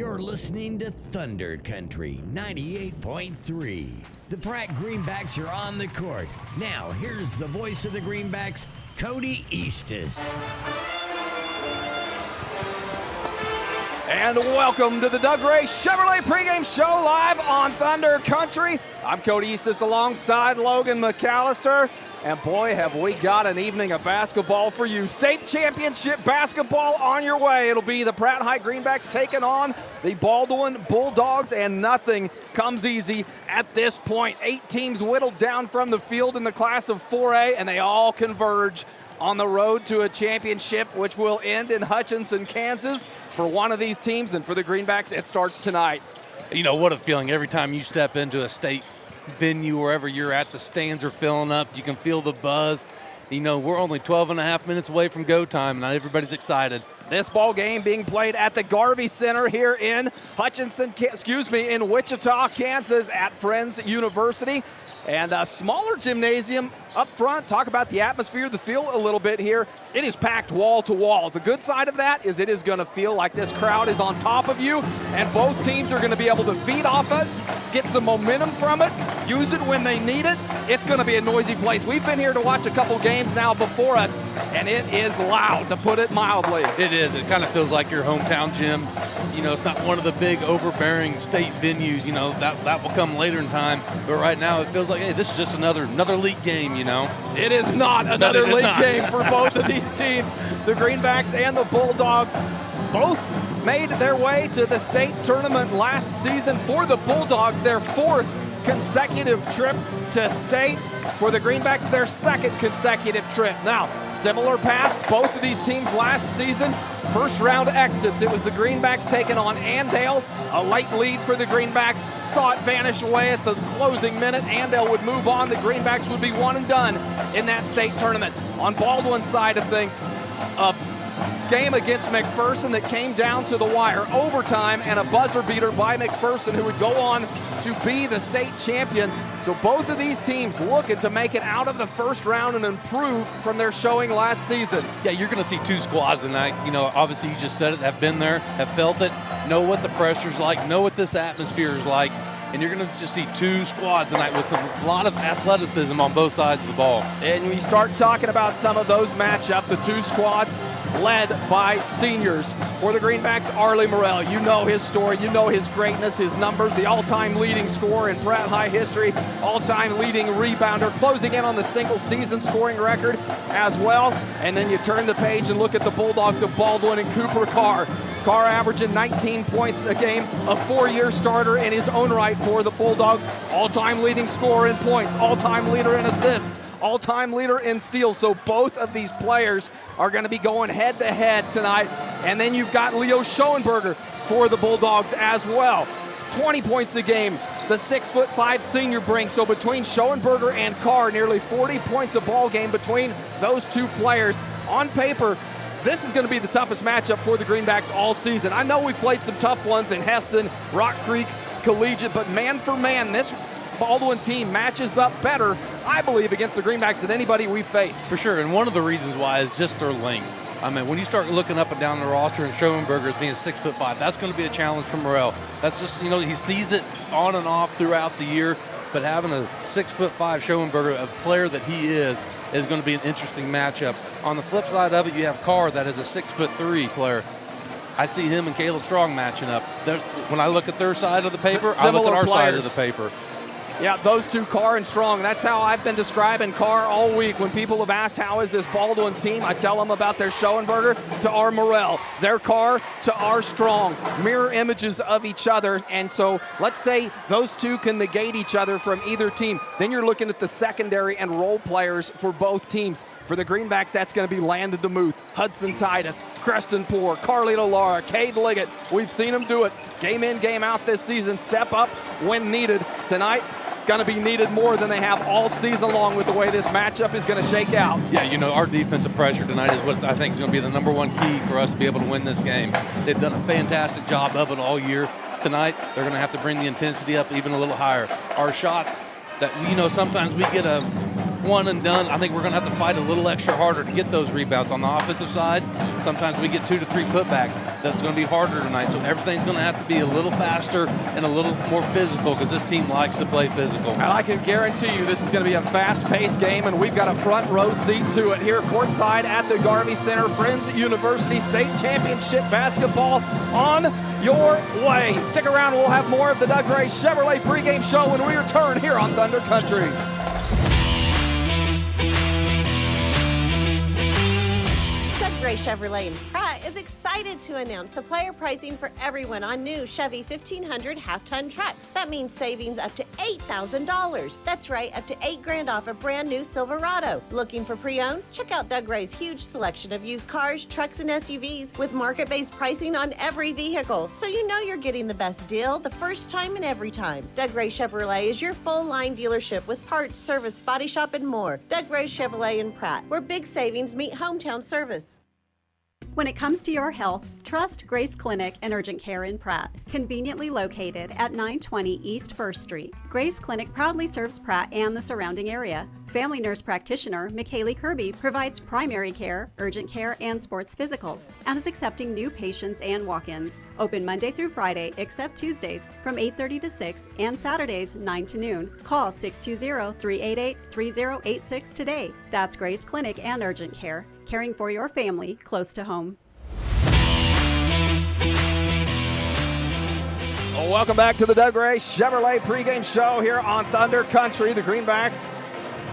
You're listening to Thunder Country 98.3. The Pratt Greenbacks are on the court. Now, here's the voice of the Greenbacks, Cody Eastis. And welcome to the Doug Ray Chevrolet pregame show live on Thunder Country. I'm Cody Eastis alongside Logan McAllister. And boy, have we got an evening of basketball for you. State championship basketball on your way. It'll be the Pratt High Greenbacks taking on the Baldwin Bulldogs, and nothing comes easy at this point. 8 teams whittled down from the field in the class of 4A, and they all converge on the road to a championship, which will end in Hutchinson, Kansas. For one of these teams, and for the Greenbacks, it starts tonight. You know, what a feeling every time you step into a state venue, wherever you're at, the stands are filling up. You can feel the buzz. You know, we're only 12 and a half minutes away from go time, and everybody's excited. This ball game being played at the Garvey Center here in in Wichita, Kansas at Friends University. And a smaller gymnasium up front. Talk about the atmosphere, the feel a little bit here. It is packed wall to wall. The good side of that is it is going to feel like this crowd is on top of you, and both teams are going to be able to feed off it, get some momentum from it, use it when they need it. It's going to be a noisy place. We've been here to watch a couple games now before us, and it is loud, to put it mildly. It is. It kind of feels like your hometown gym. You know, it's not one of the big overbearing state venues. You know, that will come later in time. But right now it feels like, hey, this is just another league game, you know. It is not another league game for both of these teams. The Greenbacks and the Bulldogs both made their way to the state tournament last season. For the Bulldogs, their 4th consecutive trip to state. For the Greenbacks, their 2nd consecutive trip. Now, similar paths, both of these teams last season. First round exits, it was the Greenbacks taking on Andale. A late lead for the Greenbacks, saw it vanish away at the closing minute. Andale would move on. The Greenbacks would be one and done in that state tournament. On Baldwin's side of things, a game against McPherson that came down to the wire. Overtime and a buzzer beater by McPherson, who would go on to be the state champion. So both of these teams looking to make it out of the first round and improve from their showing last season. Yeah, you're going to see 2 squads tonight. You know, obviously you just said it, have been there, have felt it, know what the pressure's like, know what this atmosphere is like. And you're going to just see 2 squads tonight with a lot of athleticism on both sides of the ball. And we start talking about some of those matchups, the 2 squads led by seniors. For the Greenbacks, Arlie Morrell. You know his story, you know his greatness, his numbers, the all-time leading scorer in Pratt High history, all-time leading rebounder, closing in on the single-season scoring record as well. And then you turn the page and look at the Bulldogs of Baldwin and Cooper Carr. Carr averaging 19 points a game, a 4-year starter in his own right for the Bulldogs. All-time leading scorer in points, all-time leader in assists, all-time leader in steals. So both of these players are going to be going head-to-head tonight. And then you've got Leo Schoenberger for the Bulldogs as well. 20 points a game, the 6'5" senior brings. So between Schoenberger and Carr, nearly 40 points a ball game between those 2 players. On paper, this is going to be the toughest matchup for the Greenbacks all season. I know we've played some tough ones in Heston, Rock Creek, Collegiate, but man for man, this Baldwin team matches up better, I believe, against the Greenbacks than anybody we've faced. For sure, and one of the reasons why is just their length. I mean, when you start looking up and down the roster and Schoenberger as being 6'5", that's going to be a challenge for Morrell. That's just, you know, he sees it on and off throughout the year, but having a 6'5" Schoenberger, a player that he is going to be an interesting matchup. On the flip side of it, you have Carr, that is a 6'3" player. I see him and Caleb Strong matching up. When I look at their side of the paper, I look at our side of the paper. Yeah, those 2, Carr and Strong. That's how I've been describing Carr all week. When people have asked how is this Baldwin team, I tell them about their Schoenberger to our Morrell, their Carr to our Strong. Mirror images of each other. And so let's say those 2 can negate each other from either team. Then you're looking at the secondary and role players for both teams. For the Greenbacks, that's going to be Landon DeMuth, Hudson Titus, Creston Poor, Carlito Lara, Cade Liggett. We've seen them do it game in, game out this season. Step up when needed. Tonight, going to be needed more than they have all season long with the way this matchup is going to shake out. Yeah, you know, our defensive pressure tonight is what I think is going to be the #1 key for us to be able to win this game. They've done a fantastic job of it all year. Tonight, they're going to have to bring the intensity up even a little higher. Our shots that, you know, sometimes we get a one and done. I think we're going to have to fight a little extra harder to get those rebounds on the offensive side. Sometimes we get 2 to 3 putbacks. That's going to be harder tonight. So everything's going to have to be a little faster and a little more physical because this team likes to play physical. And I can guarantee you this is going to be a fast-paced game, and we've got a front row seat to it here courtside at the Garvey Center. Friends University State Championship basketball on your way. Stick around. We'll have more of the Doug Gray Chevrolet pregame show when we return here on Thunder Country. Gray Chevrolet in Pratt is excited to announce supplier pricing for everyone on new Chevy 1500 half-ton trucks. That means savings up to $8,000. That's right, up to $8,000 off a brand new Silverado. Looking for pre-owned? Check out Doug Gray's huge selection of used cars, trucks, and SUVs with market-based pricing on every vehicle. So you know you're getting the best deal the first time and every time. Doug Gray Chevrolet is your full-line dealership with parts, service, body shop, and more. Doug Gray Chevrolet in Pratt, where big savings meet hometown service. When it comes to your health, trust Grace Clinic and Urgent Care in Pratt, conveniently located at 920 East 1st Street. Grace Clinic proudly serves Pratt and the surrounding area. Family nurse practitioner McKaylee Kirby provides primary care, urgent care, and sports physicals, and is accepting new patients and walk-ins. Open Monday through Friday, except Tuesdays, from 8:30 to 6, and Saturdays, 9 to noon. Call 620-388-3086 today. That's Grace Clinic and Urgent Care, caring for your family close to home. Welcome back to the Doug Gray Chevrolet pregame show here on Thunder Country. The Greenbacks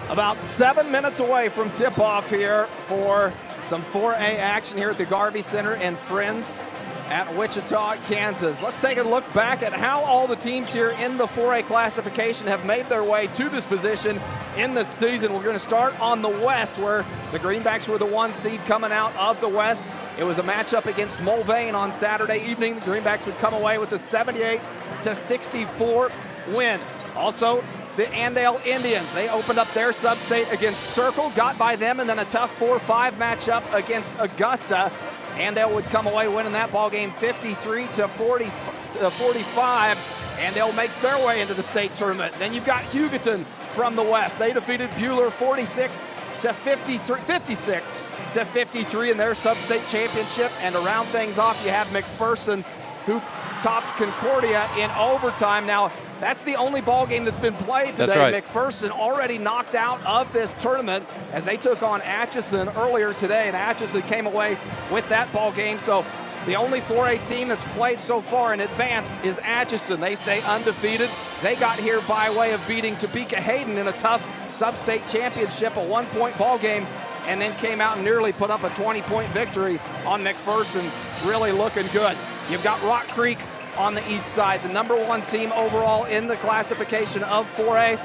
about 7 minutes away from tip-off here for some 4A action here at the Garvey Center and Friends at Wichita, Kansas. Let's take a look back at how all the teams here in the 4A classification have made their way to this position in the season. We're going to start on the West, where the Greenbacks were the 1 seed coming out of the West. It was a matchup against Mulvane on Saturday evening. The Greenbacks would come away with a 78-64 win. Also, the Andale Indians, they opened up their sub-state against Circle, got by them, and then a tough 4-5 matchup against Augusta. Andale would come away winning that ball game 53-45. Andale makes their way into the state tournament. Then you've got Hugoton from the West. They defeated Buhler 56-53 in their sub-state championship. And to round things off, you have McPherson, who topped Concordia in overtime. Now, that's the only ball game that's been played today. That's right. McPherson already knocked out of this tournament as they took on Atchison earlier today, and Atchison came away with that ball game. So the only 4A team that's played so far and advanced is Atchison. They stay undefeated. They got here by way of beating Topeka Hayden in a tough sub-state championship, a 1-point ball game, and then came out and nearly put up a 20-point victory on McPherson. Really looking good. You've got Rock Creek on the east side, the number 1 team overall in the classification of 4A.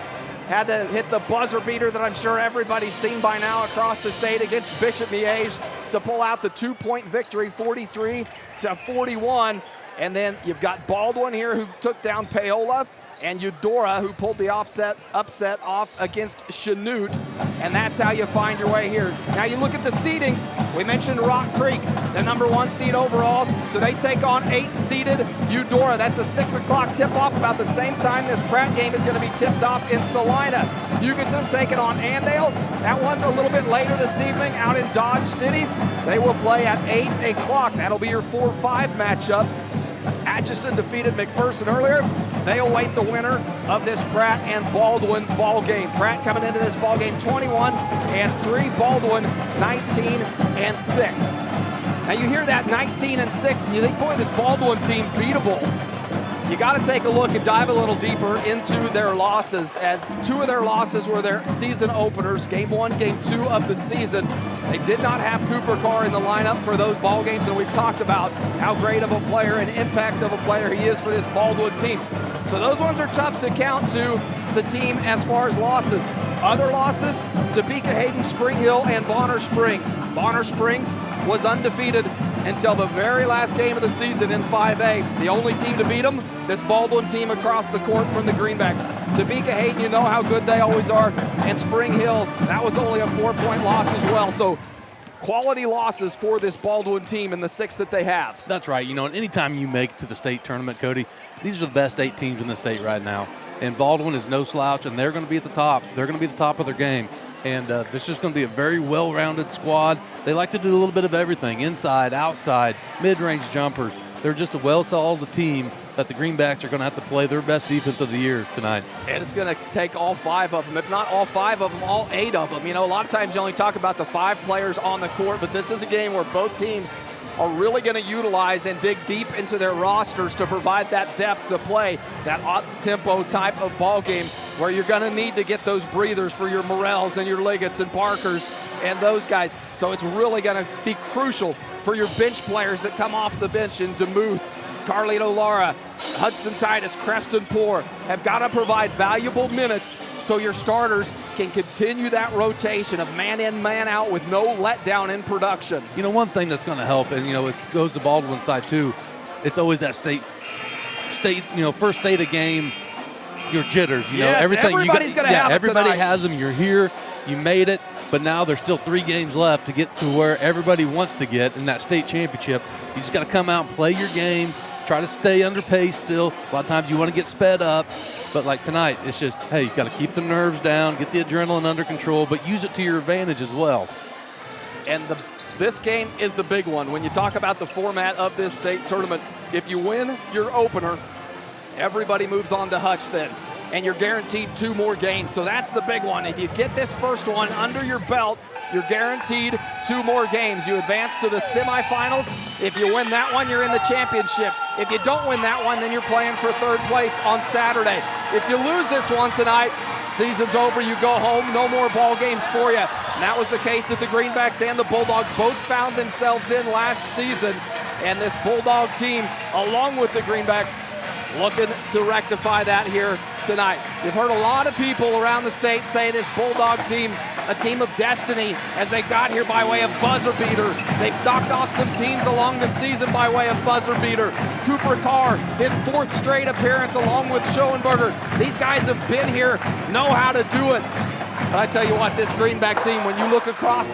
Had to hit the buzzer beater that I'm sure everybody's seen by now across the state against Bishop Miege to pull out the 2-point victory, 43-41. And then you've got Baldwin here, who took down Paola, and Eudora, who pulled the upset off against Chanute. And that's how you find your way here. Now you look at the seedings. We mentioned Rock Creek, the number 1 seed overall. So they take on 8-seeded Eudora. That's a 6 o'clock tip-off, about the same time this Pratt game is going to be tipped off in Salina. Hugoton taking on Andale. That one's a little bit later this evening out in Dodge City. They will play at 8 o'clock. That'll be your 4-5 matchup. Atchison defeated McPherson earlier. They await the winner of this Pratt and Baldwin ball game. Pratt coming into this ball game 21-3, Baldwin 19-6. Now you hear that 19-6 and you think, boy, this Baldwin team beatable. You got to take a look and dive a little deeper into their losses, as 2 of their losses were their season openers, game 1, game 2 of the season. They did not have Cooper Carr in the lineup for those ball games, and we've talked about how great of a player and impact of a player he is for this Baldwin team. So those ones are tough to count to the team as far as losses. Other losses, Topeka Hayden, Spring Hill, and Bonner Springs. Bonner Springs was undefeated until the very last game of the season in 5A. The only team to beat them, this Baldwin team across the court from the Greenbacks. Topeka Hayden, you know how good they always are. And Spring Hill, that was only a 4-point loss as well. So quality losses for this Baldwin team in the 6 that they have. That's right. You know, and anytime you make it to the state tournament, Cody, these are the best 8 teams in the state right now. And Baldwin is no slouch, and they're going to be at the top. They're going to be at the top of their game. And this is going to be a very well-rounded squad. They like to do a little bit of everything, inside, outside, mid-range jumpers. They're just a well-solid team that the Greenbacks are going to have to play their best defense of the year tonight. And it's going to take all 5 of them, if not all 5 of them, all 8 of them. You know, a lot of times you only talk about the 5 players on the court, but this is a game where both teams are really going to utilize and dig deep into their rosters to provide that depth to play that up-tempo type of ball game where you're going to need to get those breathers for your Morels and your Liggett's and Parkers and those guys. So it's really going to be crucial for your bench players that come off the bench in Demuth, Carlito Lara, Hudson Titus, Creston Poor have got to provide valuable minutes so your starters can continue that rotation of man in, man out with no letdown in production. You know, one thing that's going to help, and, you know, it goes to Baldwin's side too, it's always that state, you know, first state of game, your jitters, you know, everything. Everybody's going to have it everybody tonight. has them. You're here, you made it, but now there's still 3 games left to get to where everybody wants to get in that state championship. You just got to come out and play your game. Try to stay under pace still. A lot of times you want to get sped up, but like tonight, it's just, hey, you got to keep the nerves down, get the adrenaline under control, but use it to your advantage as well. And this game is the big one. When you talk about the format of this state tournament, if you win your opener, everybody moves on to Hutch then, and you're guaranteed 2 more games. So that's the big one. If you get this first one under your belt, you're guaranteed 2 more games. You advance to the semifinals. If you win that one, you're in the championship. If you don't win that one, then you're playing for 3rd place on Saturday. If you lose this one tonight, season's over, you go home, no more ball games for you. And that was the case that the Greenbacks and the Bulldogs both found themselves in last season. And this Bulldog team, along with the Greenbacks, looking to rectify that here tonight. You've heard a lot of people around the state say this Bulldog team, a team of destiny, as they got here by way of buzzer beater. They've knocked off some teams along the season by way of buzzer beater. Cooper Carr, his 4th straight appearance along with Schoenberger. These guys have been here, know how to do it. But I tell you what, this Greenback team, when you look across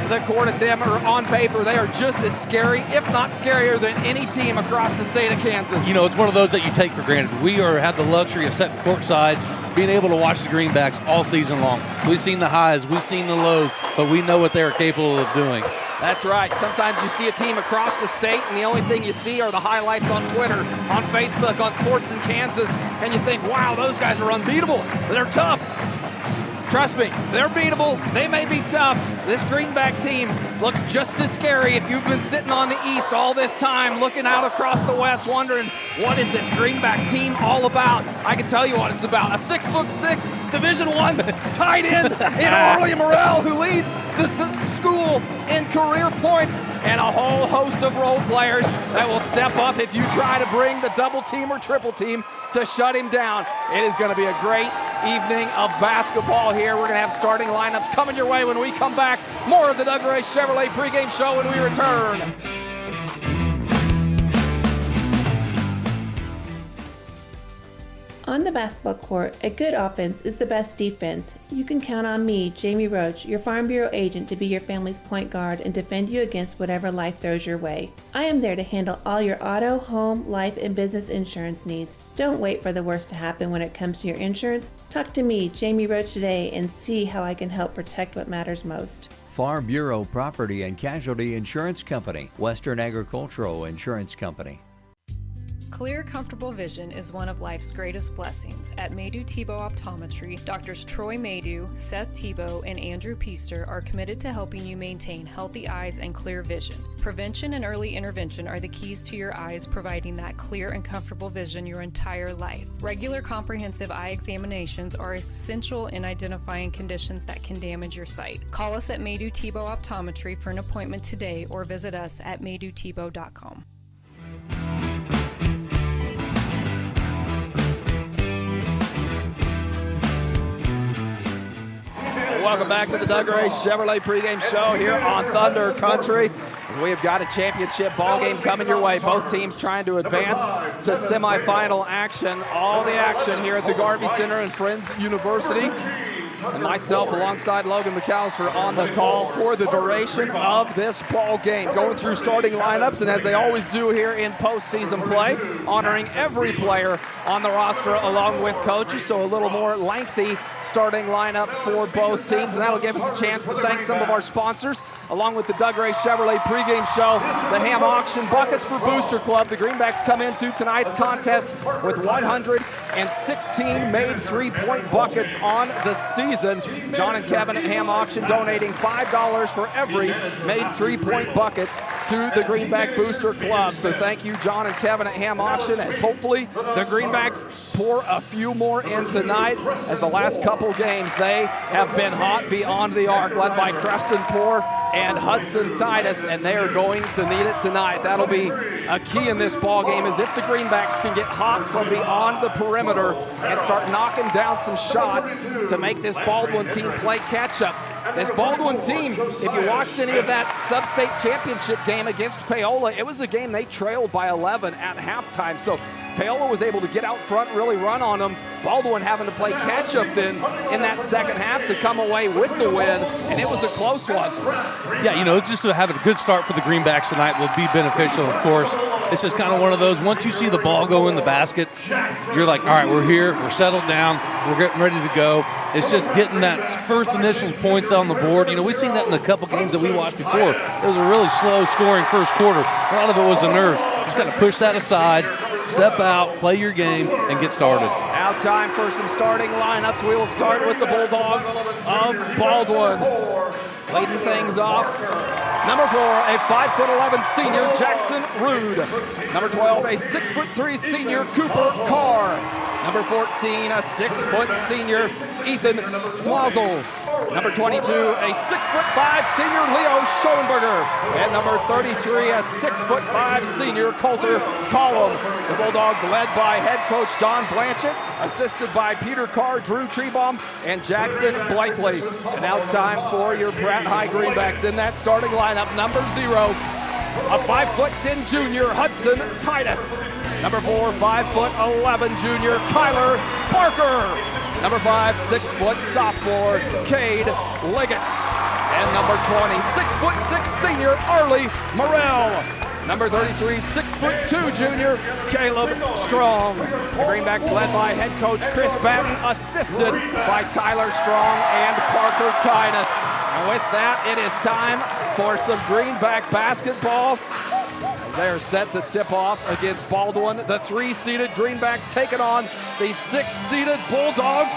the court at them or on paper, they are just as scary, if not scarier, than any team across the state of Kansas. You know, it's one of those that you take for granted. We have the luxury of sitting courtside, being able to watch the Greenbacks all season long. We've seen the highs, we've seen the lows, but we know what they're capable of doing. That's right. Sometimes you see a team across the state, and the only thing you see are the highlights on Twitter, on Facebook, on Sports in Kansas, and you think, wow, those guys are unbeatable. They're tough. Trust me, they're beatable. They may be tough. This Greenback team looks just as scary if you've been sitting on the East all this time, looking out across the West, wondering, what is this Greenback team all about? I can tell you what it's about. A 6'6" Division I tight end in Arlie Morrell, who leads the school in career points, and a whole host of role players that will step up if you try to bring the double team or triple team to shut him down. It is going to be a great evening of basketball here. We're going to have starting lineups coming your way when we come back. More of the Doug Ray Chevrolet pregame show when we return. On the basketball court, a good offense is the best defense. You can count on me, Jamie Roach, your Farm Bureau agent, to be your family's point guard and defend you against whatever life throws your way. I am there to handle all your auto, home, life, and business insurance needs. Don't wait for the worst to happen when it comes to your insurance. Talk to me, Jamie Roach, today and see how I can help protect what matters most. Farm Bureau Property and Casualty Insurance Company, Western Agricultural Insurance Company. Clear, comfortable vision is one of life's greatest blessings. At Maydew Tebow Optometry, Doctors Troy Maydew, Seth Tebow, and Andrew Peaster are committed to helping you maintain healthy eyes and clear vision. Prevention and early intervention are the keys to your eyes, providing that clear and comfortable vision your entire life. Regular comprehensive eye examinations are essential in identifying conditions that can damage your sight. Call us at Maydew Tebow Optometry for an appointment today or visit us at maydewtebow.com. Welcome back to the Doug Ray Chevrolet pregame show here on Thunder Country. We have got a championship ball game coming your way. Both teams trying to advance to semifinal action. All the action here at the Garvey Center and Friends University. And myself alongside Logan McAllister on the call for the duration of this ball game. Going through starting lineups, and as they always do here in postseason play, honoring every player on the roster along with coaches, so a little more lengthy starting lineup for both teams, and that'll give us a chance to thank some of our sponsors, along with the Doug Ray Chevrolet pregame show, the Ham Auction, Buckets for Booster Club. The Greenbacks come into tonight's contest with 116 made three-point buckets on the season. John and Kevin at Ham Auction donating $5 for every made three-point bucket to the Greenback Booster Club. So thank you, John and Kevin at Ham Auction, as hopefully the Greenbacks pour a few more in tonight, as the last couple games they have been hot beyond the arc, led by Preston Poor and Hudson Titus, and they are going to need it tonight. That'll be a key in this ball game, is if the Greenbacks can get hot from beyond the perimeter and start knocking down some shots to make this Baldwin team play catch-up. This Baldwin team, if you watched any of that sub-state championship game against Paola, it was a game they trailed by 11 at halftime. So Paola was able to get out front, really run on them. Baldwin having to play catch-up then in that second half to come away with the win, and it was a close one. Yeah, you know, just to have a good start for the Greenbacks tonight will be beneficial, of course. It's just kind of one of those, once you see the ball go in the basket, you're like, all right, we're here, we're settled down, we're getting ready to go. It's just getting that first initial points on the board. You know, we've seen that in a couple games that we watched before. It was a really slow scoring first quarter. A lot of it was the nerve. Just got to push that aside, step out, play your game, and get started. Now time for some starting lineups. We will start with the Bulldogs of Baldwin. Leading things off, number 4, a 5'11" senior, Jackson Rude. Number 12, a 6'3" senior, Cooper Carr. Number 14, a 6' senior, Ethan Swazzle. Number 22, a 6'5" senior, Leo Schoenberger. And number 33, a 6'5" senior, Coulter Collum. The Bulldogs led by head coach Don Blanchett, assisted by Peter Carr, Drew Trebaum, and Jackson Blakely. And now time for your Pratt High Greenbacks in that starting lineup. Number 0, a 5'10" junior, Hudson Titus. Number 4, 5'11" junior, Kyler Barker. Number 5, 6' sophomore, Cade Liggett. And number 20, 6'6" senior, Arlie Morrell. Number 33, 6'2" junior, Caleb Strong. The Greenbacks led by head coach Chris Batten, assisted by Tyler Strong and Parker Titus. And with that, it is time for some Greenback basketball. They are set to tip off against Baldwin. The 3-seeded Greenbacks taking on the 6-seeded Bulldogs.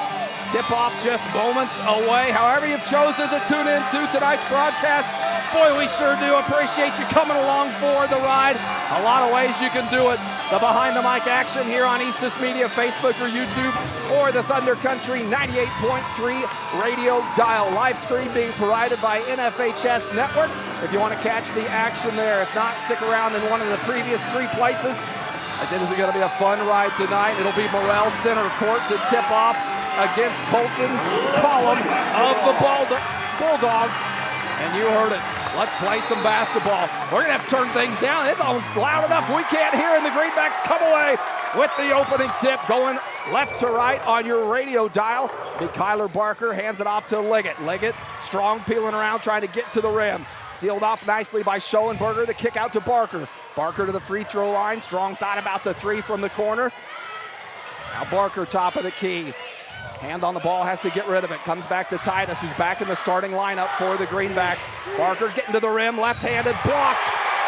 Tip-off just moments away. However you've chosen to tune in to tonight's broadcast, boy, we sure do appreciate you coming along for the ride. A lot of ways you can do it. The Behind the Mic action here on Eastus Media, Facebook or YouTube, or the Thunder Country 98.3 radio dial. Live stream being provided by NFHS Network if you want to catch the action there. If not, stick around in one of the previous 3 places. I think this is going to be a fun ride tonight. It'll be Morrell center court to tip off against Colton Collum of the Bulldogs. And you heard it. Let's play some basketball. We're going to have to turn things down. It's almost loud enough we can't hear, and the Greenbacks come away with the opening tip, going left to right on your radio dial. Big Kyler Barker hands it off to Liggett. Liggett, Strong peeling around, trying to get to the rim. Sealed off nicely by Schoenberger. The kick out to Barker. Barker to the free throw line. Strong thought about the 3 from the corner. Now Barker, top of the key. Hand on the ball, has to get rid of it. Comes back to Titus, who's back in the starting lineup for the Greenbacks. Barker getting to the rim, left-handed, blocked.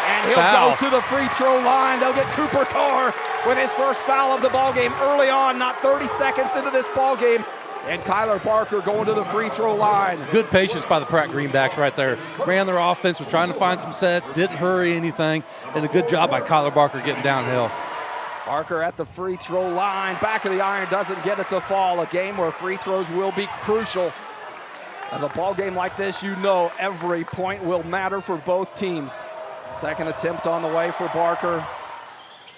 And he'll go to the free throw line. They'll get Cooper Carr with his first foul of the ballgame early on, not 30 seconds into this ballgame. And Kyler Barker going to the free throw line. Good patience by the Pratt Greenbacks right there. Ran their offense, was trying to find some sets, didn't hurry anything, and a good job by Kyler Barker getting downhill. Barker at the free throw line, back of the iron, doesn't get it to fall. A game where free throws will be crucial. As a ball game like this, you know every point will matter for both teams. Second attempt on the way for Barker.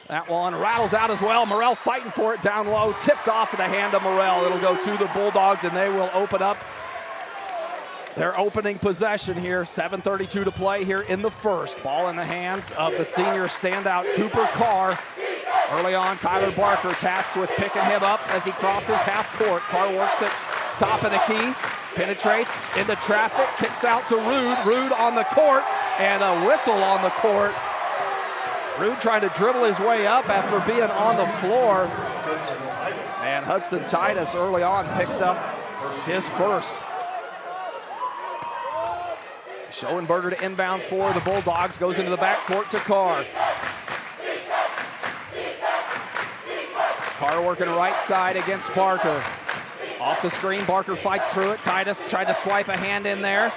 That one rattles out as well. Morrell fighting for it down low, tipped off of the hand of Morrell. It'll go to the Bulldogs, and they will open up their opening possession here. 7:32 to play here in the first. Ball in the hands of the senior standout, Cooper Carr. Early on, Kyler Barker tasked with picking him up as he crosses half court. Carr works it top of the key, penetrates into traffic, kicks out to Rude. Rude on the court, and a whistle on the court. Rude trying to dribble his way up after being on the floor. And Hudson Titus early on picks up his first. Schoenberger to inbounds for the Bulldogs, goes into the backcourt to Carr. Carr working right side against Barker. Off the screen, Barker fights through it. Titus tried to swipe a hand in there.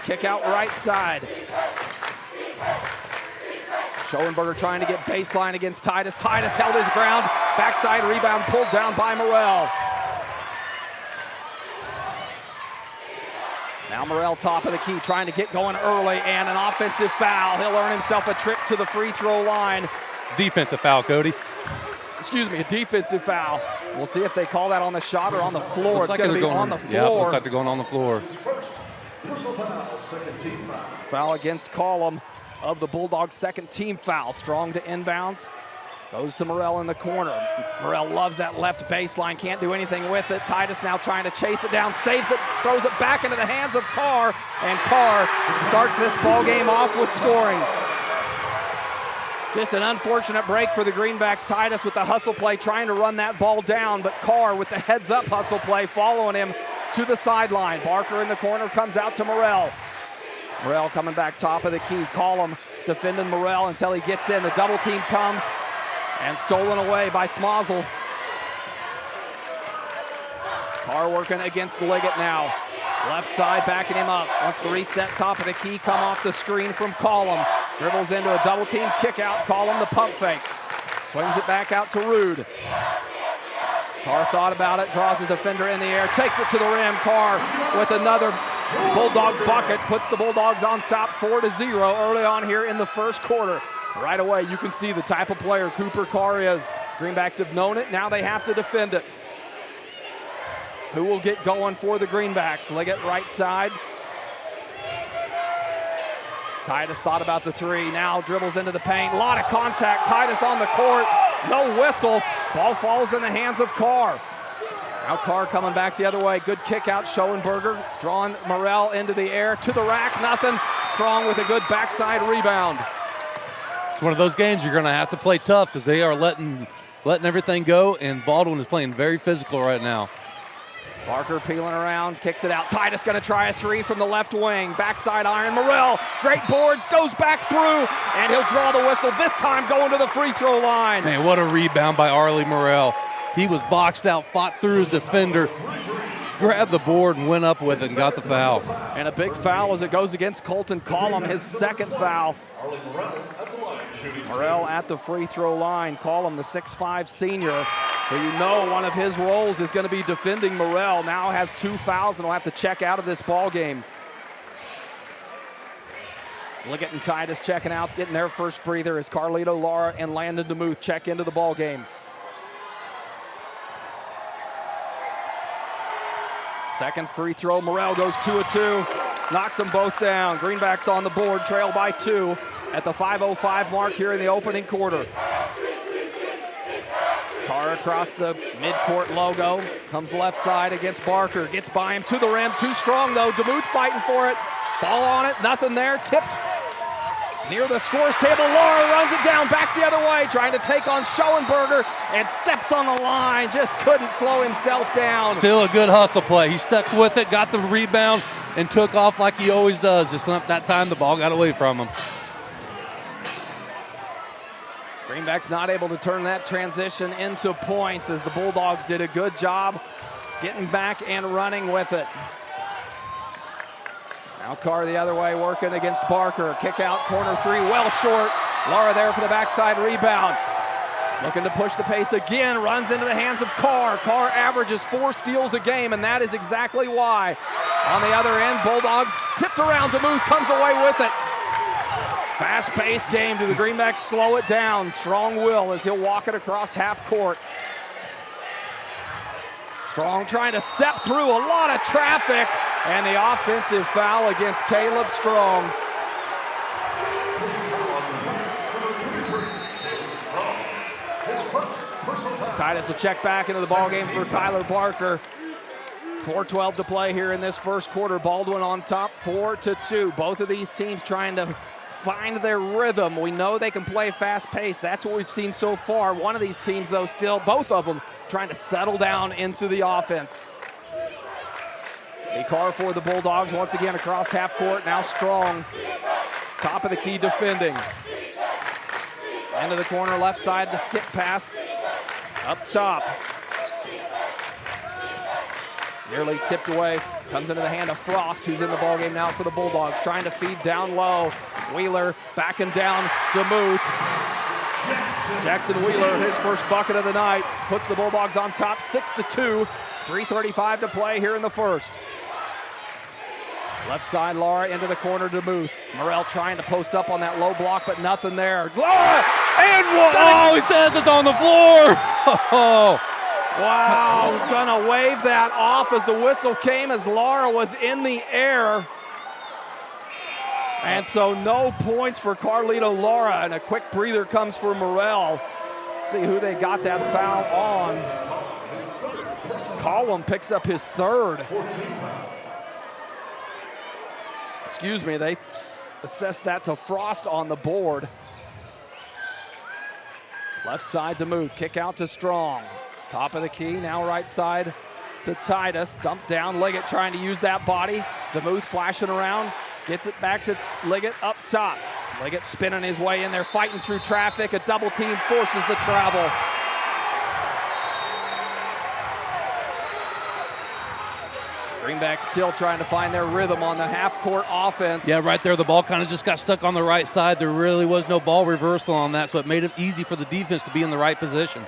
Kick out right side. Schoenberger trying to get baseline against Titus. Titus held his ground. Backside rebound pulled down by Morrell. Now Morrell top of the key, trying to get going early, and an offensive foul. He'll earn himself a trip to the free throw line. Defensive foul, Cody. Excuse me, a defensive foul. We'll see if they call that on the shot or on the floor. Looks it's going to be on the floor. Yeah, looks like they're going on the floor. Foul against Collum of the Bulldogs' second team foul. Strong to inbounds. Goes to Morrell in the corner. Morrell loves that left baseline, can't do anything with it. Titus now trying to chase it down, saves it, throws it back into the hands of Carr, and Carr starts this ball game off with scoring. Just an unfortunate break for the Greenbacks. Titus with the hustle play, trying to run that ball down, but Carr with the heads-up hustle play, following him to the sideline. Barker in the corner comes out to Morrell. Morrell coming back top of the key. Collum defending Morrell until he gets in. The double team comes and stolen away by Smozzle. Carr working against Liggett now. Left side backing him up. Wants to reset top of the key, come off the screen from Collum. Dribbles into a double team kick out. Collum the pump fake. Swings it back out to Rude. Carr thought about it, draws his defender in the air, takes it to the rim. Carr with another Bulldog bucket, puts the Bulldogs on top 4-0 early on here in the first quarter. Right away, you can see the type of player Cooper Carr is. Greenbacks have known it, now they have to defend it. Who will get going for the Greenbacks? Liggett right side. Titus thought about the three, now dribbles into the paint. A lot of contact, Titus on the court, no whistle. Ball falls in the hands of Carr. Now Carr coming back the other way. Good kick out, Schoenberger. Drawing Morrell into the air, to the rack, nothing. Strong with a good backside rebound. It's one of those games you're going to have to play tough because they are letting everything go, and Baldwin is playing very physical right now. Barker peeling around, kicks it out. Titus going to try a three from the left wing. Backside iron, Morrell, great board, goes back through, and he'll draw the whistle, this time going to the free throw line. Man, what a rebound by Arlie Morrell. He was boxed out, fought through his defender, grabbed the board and went up with it and got the foul. And a big foul as it goes against Colton Collum, his second foul. Morrell at the free throw line. Collum, the 6'5" senior, who you know one of his roles is going to be defending Morrell, now has 2 fouls and will have to check out of this ball game. Liggett and Titus checking out, getting their first breather as Carlito Lara and Landon DeMuth check into the ball game. Second free throw, Morrell goes 2 of 2, knocks them both down. Greenbacks on the board, trail by 2 at the 5:05 mark here in the opening quarter. Carr across the midcourt logo, comes left side against Barker, gets by him to the rim, too strong though, DeMuth fighting for it. Ball on it, nothing there, tipped near the scores table. Lara runs it down, back the other way, trying to take on Schoenberger, and steps on the line, just couldn't slow himself down. Still a good hustle play. He stuck with it, got the rebound, and took off like he always does. Just that time the ball got away from him. Greenbacks not able to turn that transition into points as the Bulldogs did a good job getting back and running with it. Now Carr the other way working against Barker. Kick out, corner three, well short. Lara there for the backside rebound. Looking to push the pace again, runs into the hands of Carr. Carr averages 4 steals a game, and that is exactly why. On the other end, Bulldogs tipped around, DeMuth comes away with it. Fast-paced game. Do the Greenbacks slow it down? Strong will as he'll walk it across half court. Strong trying to step through a lot of traffic, and the offensive foul against Caleb Strong. Titus will check back into the ballgame for Kyler Barker. 4:12 to play here in this first quarter. Baldwin on top, 4-2. Both of these teams trying to find their rhythm. We know they can play fast pace. That's what we've seen so far. One of these teams, though, still, both of them, trying to settle down into the offense. A car for the Bulldogs once again across half court. Now Strong, top of the key defending. Into the corner, left side, the skip pass. Up top. Nearly tipped away. Comes into the hand of Frost, who's in the ballgame now for the Bulldogs. Trying to feed down low. Wheeler backing down DeMuth. Jackson Wheeler, his first bucket of the night, puts the Bulldogs on top 6-2. 3:35 to play here in the first. Left side, Laura into the corner, DeMuth. Morrell trying to post up on that low block, but nothing there. Laura, and one! Oh, he says it's on the floor. Oh. Wow, gonna wave that off as the whistle came as Laura was in the air. And so no points for Carlito Laura, and a quick breather comes for Morrell. See who they got that foul on. Collum picks up his third. Excuse me, they assessed that to Frost on the board. Left side to move, kick out to Strong. Top of the key, now right side to Titus. Dump down, Liggett trying to use that body. DeMuth flashing around, gets it back to Liggett up top. Liggett spinning his way in there, fighting through traffic. A double team forces the travel. Greenbacks still trying to find their rhythm on the half-court offense. Yeah, right there, the ball kind of just got stuck on the right side. There really was no ball reversal on that, so it made it easy for the defense to be in the right position.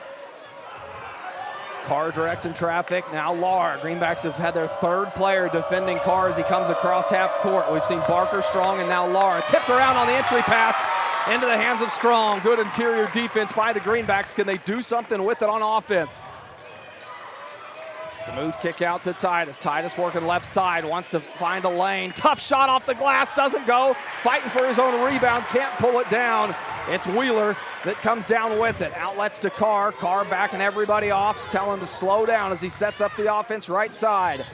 Carr directing traffic, now Lahr. Greenbacks have had their third player defending Carr as he comes across half court. We've seen Barker, Strong, and now Lahr. Tipped around on the entry pass into the hands of Strong. Good interior defense by the Greenbacks. Can they do something with it on offense? The move kick out to Titus. Titus working left side, wants to find a lane. Tough shot off the glass, doesn't go. Fighting for his own rebound, can't pull it down. It's Wheeler that comes down with it. Outlets to Carr. Carr backing everybody off, telling him to slow down as he sets up the offense right side.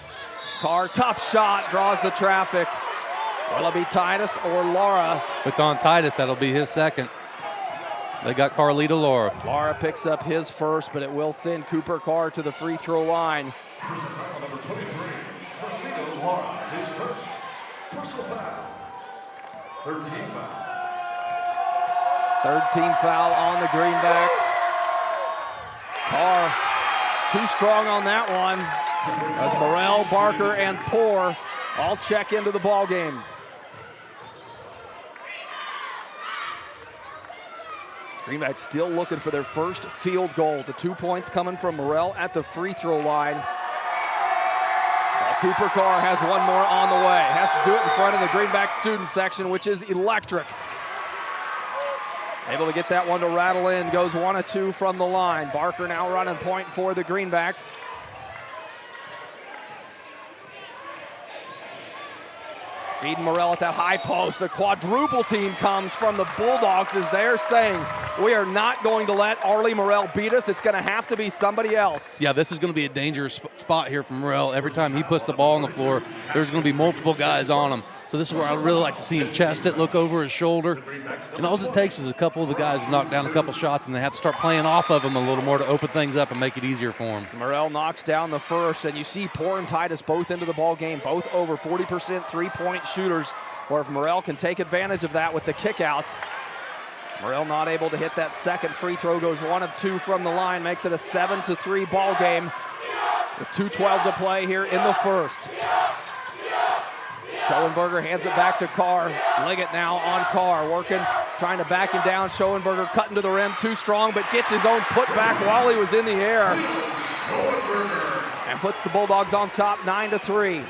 Carr, tough shot, draws the traffic. Will it be Titus or Laura? It's on Titus, that'll be his second. They got Carlito Laura. Laura picks up his first, but it will send Cooper Carr to the free throw line. Number 23, Carlito Laura, his first personal foul. 13 foul. Third team foul on the Greenbacks. Carr too strong on that one as Morrell, Barker, and Poor all check into the ball game. Greenbacks still looking for their first field goal. The 2 points coming from Morrell at the free throw line. While Cooper Carr has one more on the way. Has to do it in front of the Greenback student section, which is electric. Able to get that one to rattle in. Goes 1 of 2 from the line. Barker now running point for the Greenbacks. Feeding Morrell at that high post. A quadruple team comes from the Bulldogs as they're saying, we are not going to let Arlie Morrell beat us. It's going to have to be somebody else. Yeah, this is going to be a dangerous spot here for Morrell. Every time he puts the ball on the floor, there's going to be multiple guys on him. So this is where I'd really like to see him chest it, look over his shoulder. And all it takes is a couple of the guys to knock down a couple shots, and they have to start playing off of him a little more to open things up and make it easier for him. Morrell knocks down the first, and you see Poor and Titus both into the ball game, both over 40% three-point shooters, or if Morrell can take advantage of that with the kickouts. Morrell not able to hit that second free throw, goes 1 of 2 from the line, makes it a 7-3 ball game with 2:12 to play here in the first. Schoenberger hands it back to Carr. Liggett now on Carr, working, trying to back him down. Schoenberger cutting to the rim, too strong, but gets his own putback while he was in the air. And puts the Bulldogs on top, 9-3.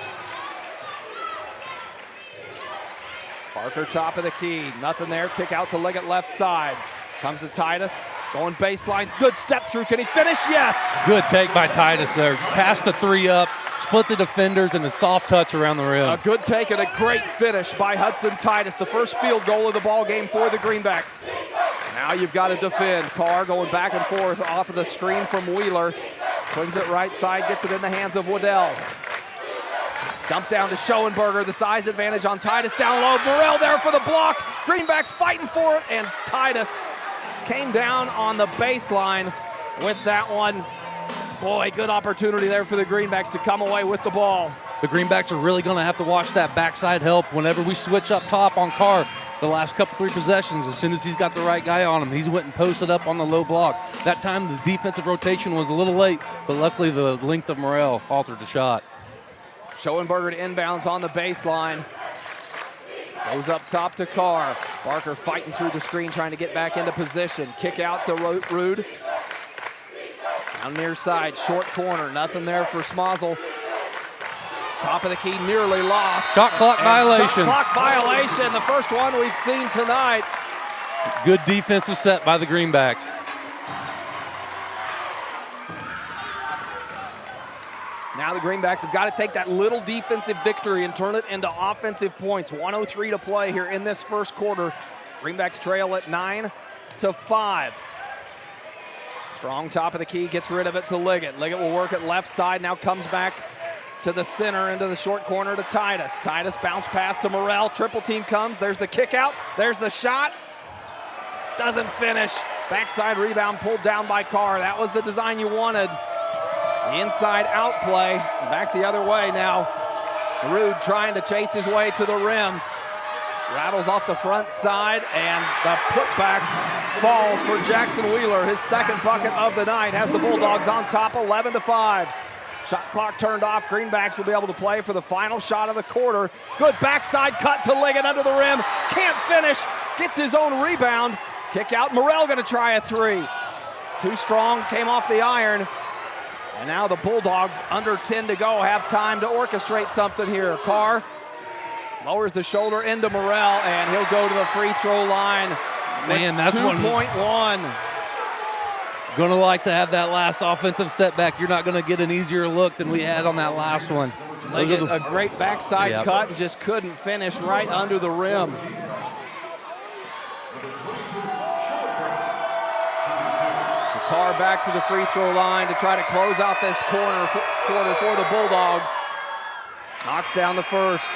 Barker top of the key, nothing there. Kick out to Liggett left side. Comes to Titus, going baseline, good step through. Can he finish? Yes! Good take by Titus there. Pass the three up. Split the defenders and a soft touch around the rim. A good take and a great finish by Hudson Titus. The first field goal of the ball game for the Greenbacks. Now you've got to defend. Carr going back and forth off of the screen from Wheeler. Swings it right side, gets it in the hands of Waddell. Dump down to Schoenberger, the size advantage on Titus down low. Morrell there for the block. Greenbacks fighting for it, and Titus came down on the baseline with that one. Boy, good opportunity there for the Greenbacks to come away with the ball. The Greenbacks are really going to have to watch that backside help whenever we switch up top on Carr. The last couple 3 possessions, as soon as he's got the right guy on him, he's went and posted up on the low block. That time the defensive rotation was a little late, but luckily the length of Morrell altered the shot. Schoenberger to inbounds on the baseline. Goes up top to Carr. Barker fighting through the screen, trying to get back into position. Kick out to Rude. Down near side, short corner. Nothing there for Smozzle. Top of the key, nearly lost. Shot clock violation. Shot clock violation, the first one we've seen tonight. Good defensive set by the Greenbacks. Now the Greenbacks have got to take that little defensive victory and turn it into offensive points. 1:03 to play here in this first quarter. Greenbacks trail at 9-5. Strong top of the key, gets rid of it to Liggett. Liggett will work it left side, now comes back to the center, into the short corner to Titus. Titus bounce pass to Morrell. Triple team comes. There's the kick out. There's the shot. Doesn't finish. Backside rebound pulled down by Carr. That was the design you wanted. The inside out play. Back the other way now. Rude trying to chase his way to the rim. Rattles off the front side, and the putback falls for Jackson Wheeler. His second bucket of the night has the Bulldogs on top, 11-5. Shot clock turned off. Greenbacks will be able to play for the final shot of the quarter. Good backside cut to Liggett under the rim. Can't finish. Gets his own rebound. Kick out. Morrell going to try a 3. Too strong. Came off the iron. And now the Bulldogs, under 10 to go, have time to orchestrate something here. Carr lowers the shoulder into Morrell, and he'll go to the free throw line. Man, that's 2.1. Going to like to have that last offensive setback. You're not going to get an easier look than we had on that last one. Liggett, a great backside cut, and just couldn't finish right under the rim. Carr back to the free throw line to try to close out this quarter for the Bulldogs. Knocks down the first.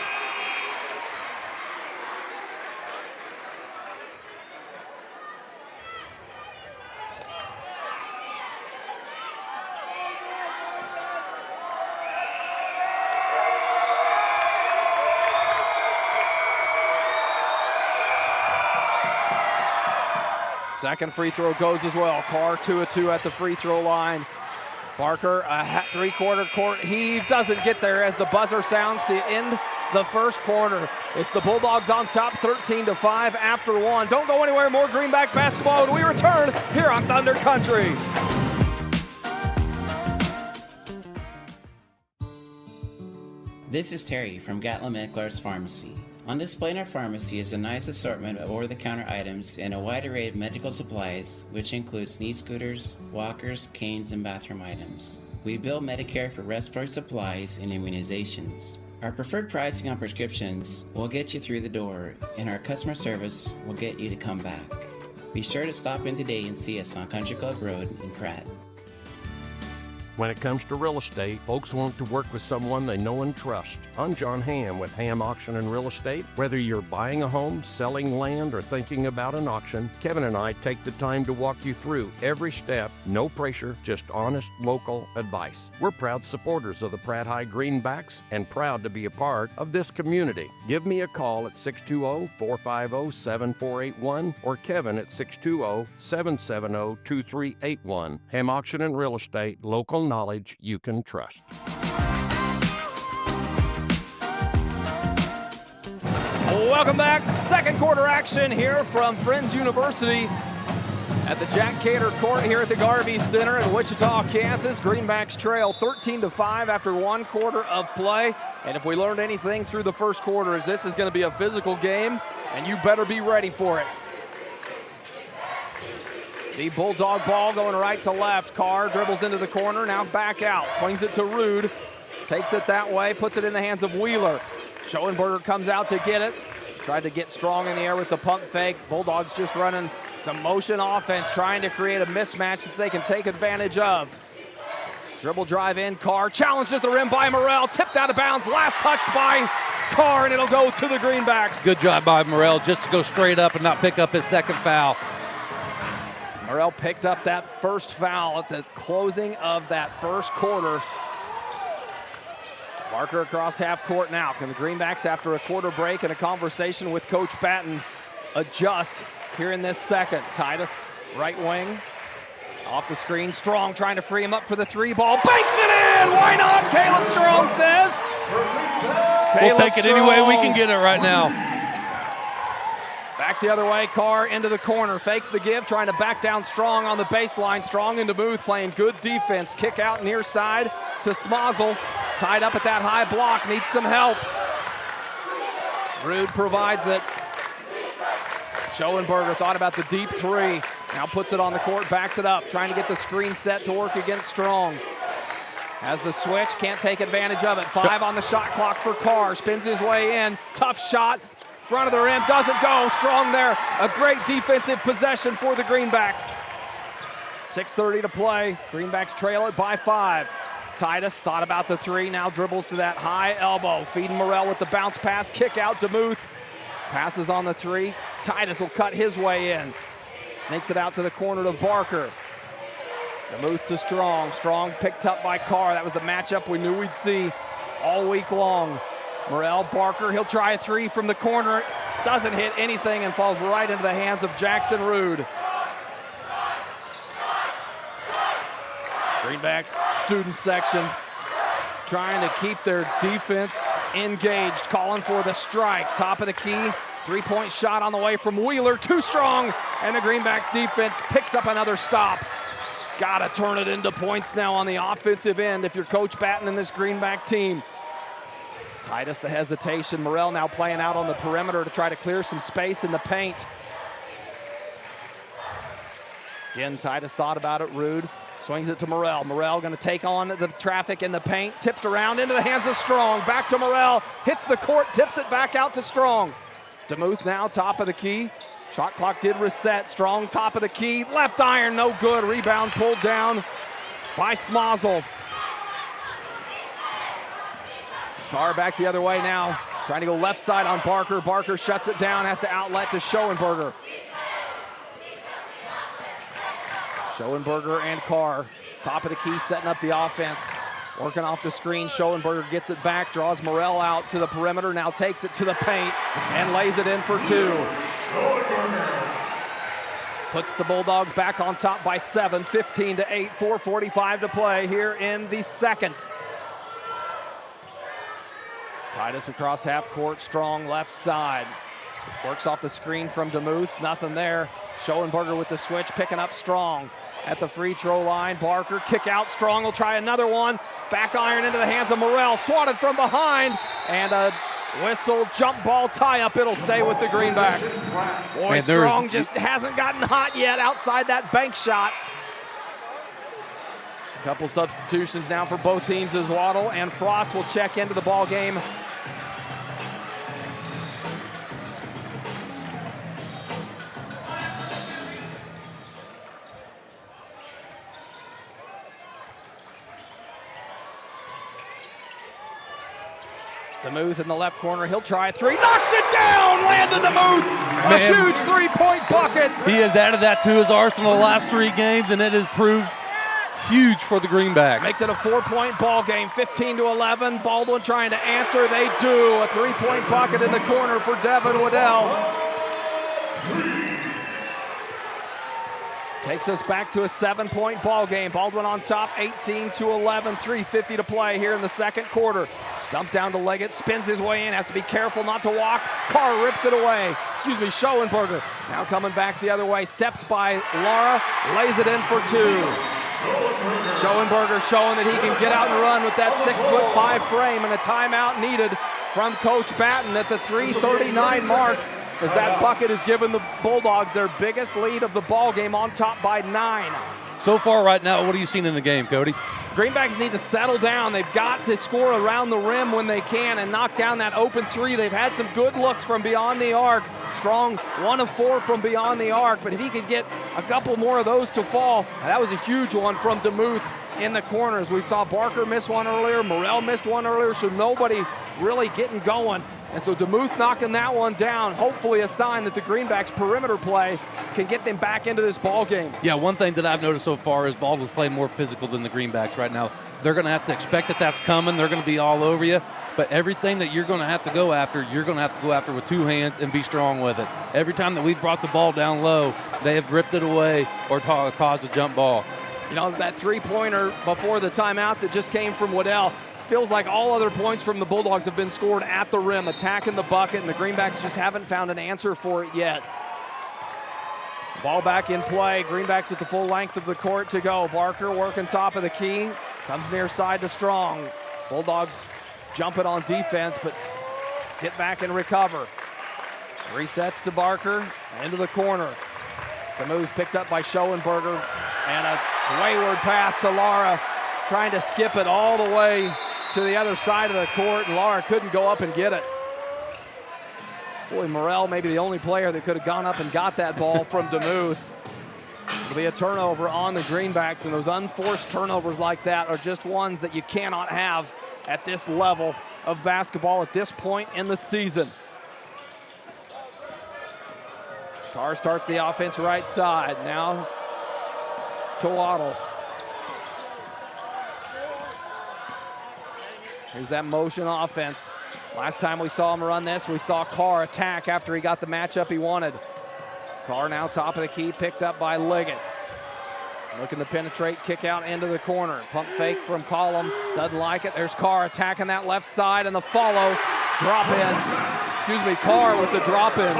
Second free throw goes as well. Carr 2 of 2 at the free throw line. Barker, a three-quarter court heave, doesn't get there as the buzzer sounds to end the first quarter. It's the Bulldogs on top, 13-5 after 1. Don't go anywhere. More Greenback basketball when we return here on Thunder Country. This is Terry from Gatlin Meckler's Pharmacy. On display in our pharmacy is a nice assortment of over-the-counter items and a wide array of medical supplies, which includes knee scooters, walkers, canes, and bathroom items. We bill Medicare for respiratory supplies and immunizations. Our preferred pricing on prescriptions will get you through the door, and our customer service will get you to come back. Be sure to stop in today and see us on Country Club Road in Pratt. When it comes to real estate, folks want to work with someone they know and trust. I'm John Hamm with Hamm Auction and Real Estate. Whether you're buying a home, selling land, or thinking about an auction, Kevin and I take the time to walk you through every step. No pressure, just honest local advice. We're proud supporters of the Pratt High Greenbacks and proud to be a part of this community. Give me a call at 620-450-7481 or Kevin at 620-770-2381. Hamm Auction and Real Estate, local knowledge you can trust. Welcome back. Second quarter action here from Friends University at the Jack Cater Court here at the Garvey Center in Wichita, Kansas. Greenbacks trail 13-5 after 1 quarter of play. And if we learned anything through the first quarter, is this is going to be a physical game, and you better be ready for it. The Bulldog ball going right to left. Carr dribbles into the corner, now back out. Swings it to Rude. Takes it that way, puts it in the hands of Wheeler. Schoenberger comes out to get it. Tried to get strong in the air with the pump fake. Bulldogs just running some motion offense, trying to create a mismatch that they can take advantage of. Dribble drive in, Carr challenged at the rim by Morrell, tipped out of bounds, last touched by Carr, and it'll go to the Greenbacks. Good job by Morrell just to go straight up and not pick up his second foul. Morrell picked up that first foul at the closing of that first quarter. Barker across half court now. Can the Greenbacks, after a quarter break and a conversation with Coach Batten, adjust here in this second? Titus, right wing. Off the screen, Strong trying to free him up for the three ball. Banks it in! Why not? Caleb Strong says. We'll take it any way we can get it right now. Back the other way, Carr into the corner. Fakes the give, trying to back down Strong on the baseline. Strong into Booth, playing good defense. Kick out near side to Smozzle. Tied up at that high block, needs some help. Rude provides it. Schoenberger thought about the deep three. Now puts it on the court, backs it up, trying to get the screen set to work against Strong. Has the switch, can't take advantage of it. 5 on the shot clock for Carr, spins his way in. Tough shot, front of the rim, doesn't go. Strong there, a great defensive possession for the Greenbacks. 6:30 to play, Greenbacks trail it by 5. Titus thought about the three, now dribbles to that high elbow. Feeding Morrell with the bounce pass, kick out DeMuth. Passes on the three, Titus will cut his way in. Sneaks it out to the corner to Barker. DeMuth to Strong. Strong picked up by Carr. That was the matchup we knew we'd see all week long. Morrell, Barker, he'll try a three from the corner. Doesn't hit anything and falls right into the hands of Jackson Rude. Greenback student section trying to keep their defense engaged, calling for the strike. Top of the key, three-point shot on the way from Wheeler, too strong, and the Greenback defense picks up another stop. Gotta turn it into points now on the offensive end if you're Coach Batten and this Greenback team. Titus the hesitation, Morrell now playing out on the perimeter to try to clear some space in the paint. Again, Titus thought about it, Rude. Swings it to Morrell. Morrell going to take on the traffic in the paint. Tipped around into the hands of Strong. Back to Morrell. Hits the court, tips it back out to Strong. DeMuth now top of the key. Shot clock did reset. Strong top of the key. Left iron, no good. Rebound pulled down by Smozzle. Carr back the other way now. Trying to go left side on Barker. Barker shuts it down, has to outlet to Schoenberger. Schoenberger and Carr, top of the key, setting up the offense. Working off the screen, Schoenberger gets it back, draws Morrell out to the perimeter, now takes it to the paint and lays it in for 2. Puts the Bulldogs back on top by 7, 15-8, 4:45 to play here in the second. Titus across half court, Strong left side. Works off the screen from DeMuth, nothing there. Schoenberger with the switch, picking up Strong. At the free throw line, Barker, kick out, Strong will try another one. Back iron into the hands of Morrell, swatted from behind, and a whistle, jump ball tie-up, it'll stay with the Greenbacks. Boy, Strong just hasn't gotten hot yet outside that bank shot. A couple substitutions now for both teams as Waddle and Frost will check into the ball game. DeMuth in the left corner, he'll try a three, knocks it down, Landon DeMuth, a huge three-point bucket. He has added that to his arsenal the last 3 games, and it has proved huge for the Greenbacks. Makes it a 4-point ball game, 15-11. Baldwin trying to answer, they do. A 3-point bucket in the corner for Devin Waddell. Takes us back to a 7-point ball game. Baldwin on top, 18-11, 3:50 to play here in the second quarter. Dump down to Leggett, spins his way in, has to be careful not to walk. Carr rips it away. Schoenberger now coming back the other way. Steps by Lara, lays it in for 2. Schoenberger showing that he can get out and run with that 6'5" frame, and a timeout needed from Coach Batten at the 3:39 mark, as that bucket has given the Bulldogs their biggest lead of the ball game, on top by 9. So far right now, what are you seeing in the game, Cody? Greenbacks need to settle down. They've got to score around the rim when they can and knock down that open three. They've had some good looks from beyond the arc. Strong 1 of 4 from beyond the arc, but if he could get a couple more of those to fall, that was a huge one from DeMuth. in the corners. We saw Barker miss one earlier, Morrell missed one earlier, so nobody really getting going. And so DeMuth knocking that one down, hopefully a sign that the Greenbacks' perimeter play can get them back into this ball game. Yeah, one thing that I've noticed so far is Baldwin's playing more physical than the Greenbacks right now. They're going to have to expect that that's coming. They're going to be all over you. But everything that you're going to have to go after, you're going to have to go after with two hands and be strong with it. Every time that we've brought the ball down low, they have ripped it away or caused a jump ball. You know, that three-pointer before the timeout that just came from Waddell, feels like all other points from the Bulldogs have been scored at the rim, attacking the bucket, and the Greenbacks just haven't found an answer for it yet. Ball back in play. Greenbacks with the full length of the court to go. Barker working top of the key. Comes near side to Strong. Bulldogs jump it on defense, but get back and recover. Resets to Barker, into the corner. The move picked up by Schoenberger, and a wayward pass to Lara, trying to skip it all the way to the other side of the court, and Lara couldn't go up and get it. Boy, Morrell maybe the only player that could have gone up and got that ball from DeMuth. It'll be a turnover on the Greenbacks, and those unforced turnovers like that are just ones that you cannot have at this level of basketball at this point in the season. Carr starts the offense right side. Now to Waddle. Here's that motion offense. Last time we saw him run this, we saw Carr attack after he got the matchup he wanted. Carr now top of the key, picked up by Liggett. Looking to penetrate, kick out into the corner. Pump fake from Collum, doesn't like it. There's Carr attacking that left side, and the follow, drop in. Carr with the drop in.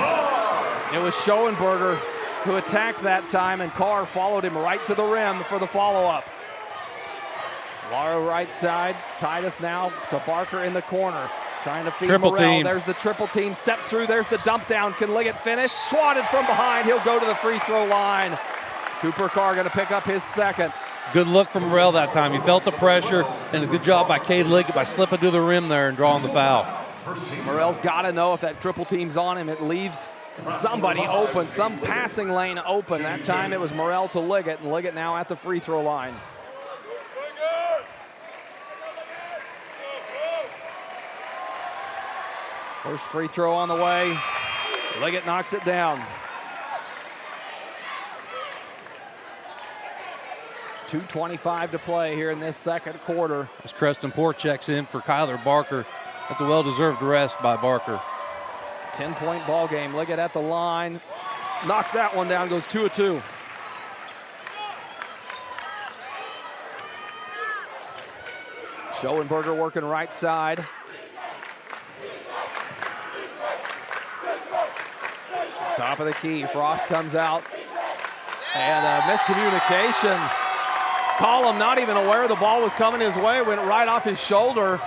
It was Schoenberger who attacked that time, and Carr followed him right to the rim for the follow-up. Lara right side, Titus now to Barker in the corner. Trying to feed triple Morrell. Team. There's the triple team, step through, there's the dump down. Can Liggett finish? Swatted from behind, he'll go to the free throw line. Cooper Carr gonna pick up his second. Good look from Morrell that time. He felt the pressure, and a good job by Cade Liggett by slipping to the rim there and drawing the foul. Morrell's gotta know if that triple team's on him, it leaves somebody open, some passing lane open. That time it was Morrell to Liggett, and Liggett now at the free throw line. First free throw on the way. Liggett knocks it down. 2:25 to play here in this second quarter. As Creston Poor checks in for Kyler Barker. That's a well-deserved rest by Barker. 10-point ball game. Liggett at the line. Knocks that one down, goes 2 of 2. Schoenberger working right side. Top of the key, Frost comes out. And a miscommunication. Collum not even aware the ball was coming his way, went right off his shoulder.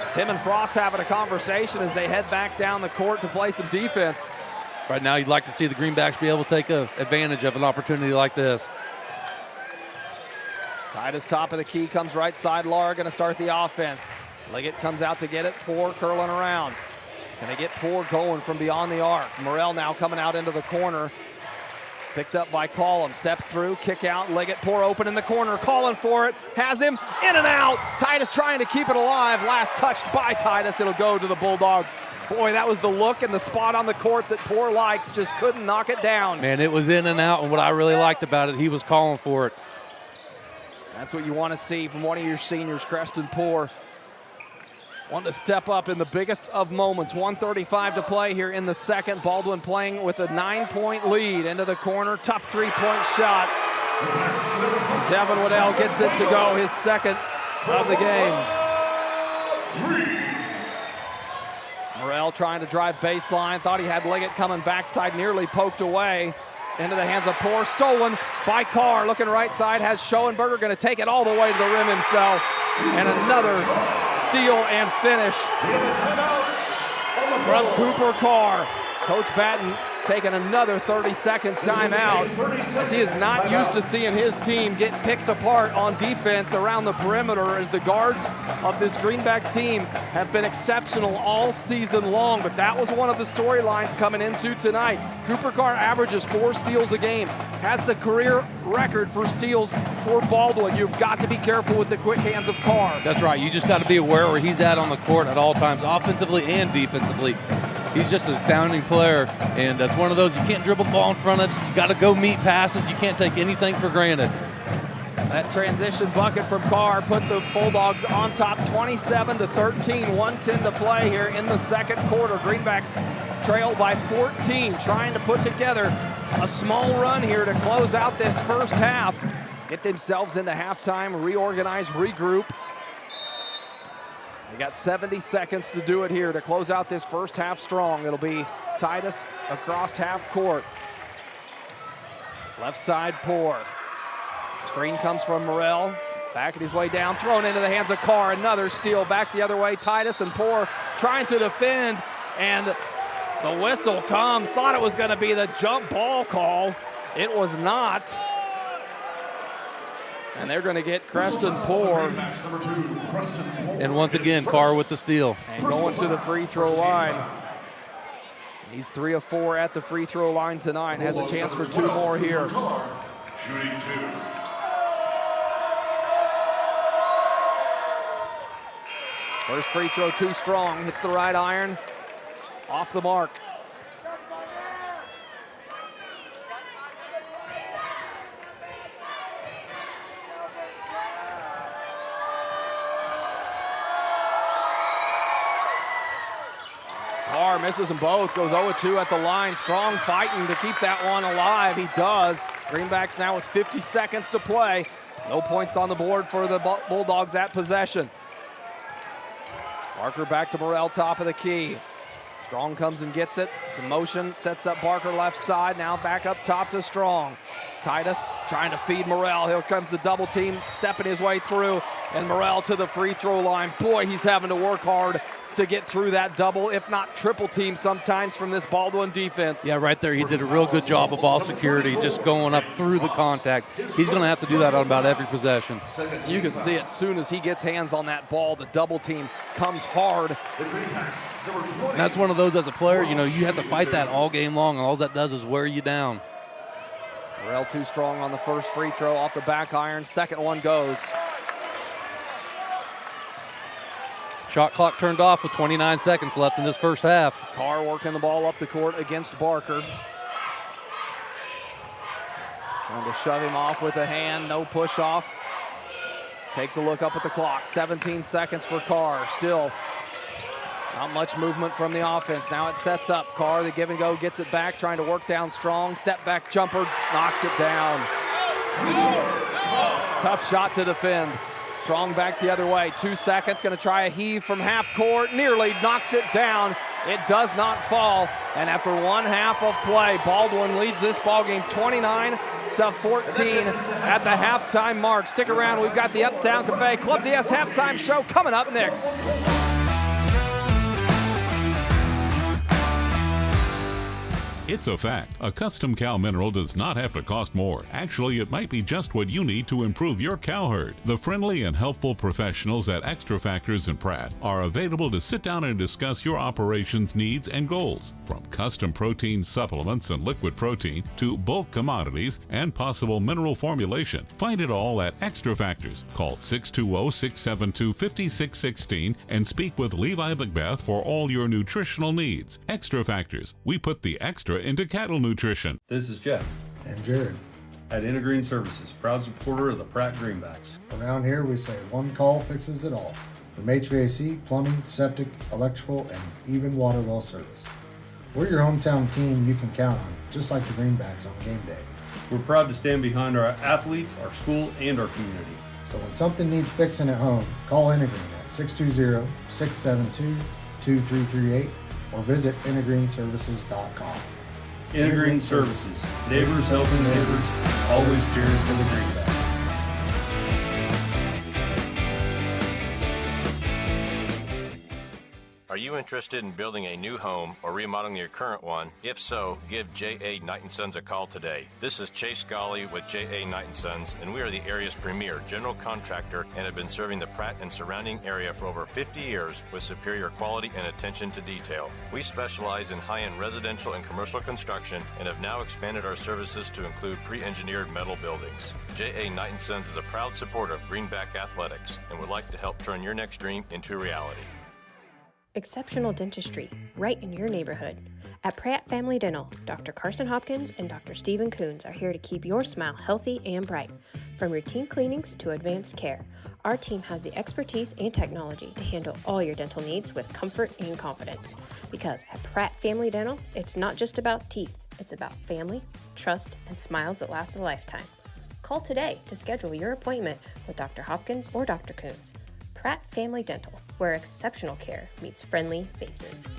It's him and Frost having a conversation as they head back down the court to play some defense. Right now, you'd like to see the Greenbacks be able to take advantage of an opportunity like this. Titus top of the key, comes right side. Lara gonna start the offense. Liggett comes out to get it, Poor curling around. Can they get Poor going from beyond the arc? Morrell now coming out into the corner. Picked up by Collum, steps through, kick out, Liggett, Poor open in the corner, calling for it, has him, in and out. Titus trying to keep it alive, last touched by Titus, it'll go to the Bulldogs. Boy, that was the look and the spot on the court that Poor likes, just couldn't knock it down. Man, it was in and out, and what I really liked about it, he was calling for it. That's what you want to see from one of your seniors, Creston Poor. Wanting to step up in the biggest of moments. 1:35 to play here in the second. Baldwin playing with a 9-point lead into the corner. Tough three-point shot. Devin Waddell gets it to go, his second of the game. Morrell trying to drive baseline. Thought he had Liggett coming backside, nearly poked away. Into the hands of Poor, stolen by Carr. Looking right side, has Schoenberger, going to take it all the way to the rim himself. And another steal and finish from Cooper Carr. Coach Batten taking another 30-second timeout, as he is not used to seeing his team get picked apart on defense around the perimeter, as the guards of this Greenback team have been exceptional all season long. But that was one of the storylines coming into tonight. Cooper Carr averages 4 steals a game, has the career record for steals for Baldwin. You've got to be careful with the quick hands of Carr. That's right. You just got to be aware where he's at on the court at all times, offensively and defensively. He's just an astounding player, and that's one of those you can't dribble the ball in front of. You got to go meet passes. You can't take anything for granted. That transition bucket from Carr put the Bulldogs on top 27-13, 1:10 to play here in the second quarter. Greenbacks trail by 14, trying to put together a small run here to close out this first half. Get themselves into halftime, reorganize, regroup. They got 70 seconds to do it here to close out this first half strong. It'll be Titus across half court. Left side, Poor. Screen comes from Morrell. Backing his way down, thrown into the hands of Carr. Another steal back the other way. Titus and Poor trying to defend, and the whistle comes. Thought it was going to be the jump ball call. It was not. And they're going to get Creston Poor. And once again, Carr with the steal. And going to the free throw line. He's 3 of 4 at the free throw line tonight and has a chance for 2 more here. Shooting 2. First free throw too strong. Hits the right iron. Off the mark. Carr misses them both, goes 0-2 at the line. Strong fighting to keep that one alive. He does. Greenbacks now with 50 seconds to play. No points on the board for the Bulldogs at possession. Barker back to Morrell, top of the key. Strong comes and gets it. Some motion, sets up Barker left side. Now back up top to Strong. Titus trying to feed Morrell. Here comes the double team, stepping his way through. And Morrell to the free throw line. Boy, he's having to work hard to get through that double, if not triple team sometimes from this Baldwin defense. Yeah, right there. He did a real good job of ball security, just going up through the contact. He's going to have to do that on about every possession. You can see it as soon as he gets hands on that ball, the double team comes hard. And that's one of those as a player, you know, you have to fight that all game long, and all that does is wear you down. Morrell too strong on the first free throw off the back iron. Second one goes. Shot clock turned off with 29 seconds left in this first half. Carr working the ball up the court against Barker. Trying to shove him off with a hand, no push off. Takes a look up at the clock, 17 seconds for Carr. Still not much movement from the offense. Now it sets up. Carr, the give and go, gets it back, trying to work down Strong. Step back jumper, knocks it down. Tough shot to defend. Strong back the other way, 2 seconds, gonna try a heave from half court, nearly knocks it down. It does not fall, and after 1 half of play, Baldwin leads this ballgame 29-14 at the halftime mark. Stick around, we've got the Uptown Cafe Club DS halftime show coming up next. It's a fact. A custom cow mineral does not have to cost more. Actually, it might be just what you need to improve your cow herd. The friendly and helpful professionals at Extra Factors and Pratt are available to sit down and discuss your operations needs and goals. From custom protein supplements and liquid protein to bulk commodities and possible mineral formulation. Find it all at Extra Factors. Call 620-672-5616 and speak with Levi Macbeth for all your nutritional needs. Extra Factors. We put the extra into cattle nutrition. This is Jeff and Jared at Intergreen Services, proud supporter of the Pratt Greenbacks. Around here we say one call fixes it all. From HVAC, plumbing, septic, electrical, and even water well service. We're your hometown team you can count on, just like the Greenbacks on game day. We're proud to stand behind our athletes, our school, and our community. So when something needs fixing at home, call Intergreen at 620-672-2338 or visit intergreenservices.com. Intergreen Services, neighbors helping neighbors, always cheering for the Greenbacks. Are you interested in building a new home or remodeling your current one? If so, give J.A. Knight & Sons a call today. This is Chase Scully with J.A. Knight & Sons, and we are the area's premier general contractor and have been serving the Pratt and surrounding area for over 50 years with superior quality and attention to detail. We specialize in high-end residential and commercial construction and have now expanded our services to include pre-engineered metal buildings. J.A. Knight & Sons is a proud supporter of Greenback Athletics and would like to help turn your next dream into reality. Exceptional dentistry, right in your neighborhood. At Pratt Family Dental, Dr. Carson Hopkins and Dr. Stephen Coons are here to keep your smile healthy and bright. From routine cleanings to advanced care, our team has the expertise and technology to handle all your dental needs with comfort and confidence. Because at Pratt Family Dental, it's not just about teeth, it's about family, trust, and smiles that last a lifetime. Call today to schedule your appointment with Dr. Hopkins or Dr. Coons. Pratt Family Dental, where exceptional care meets friendly faces.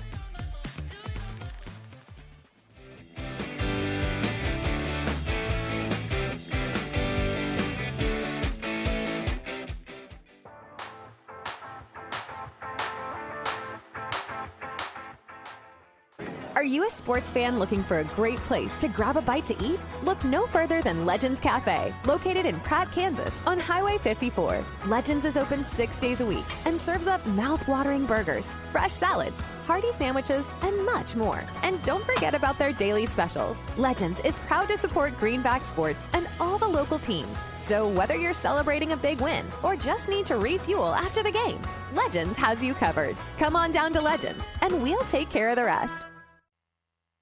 Are you a sports fan looking for a great place to grab a bite to eat? Look no further than Legends Cafe, located in Pratt, Kansas, on Highway 54. Legends is open 6 days a week and serves up mouth-watering burgers, fresh salads, hearty sandwiches, and much more. And don't forget about their daily specials. Legends is proud to support Greenback sports and all the local teams. So whether you're celebrating a big win or just need to refuel after the game, Legends has you covered. Come on down to Legends, and we'll take care of the rest.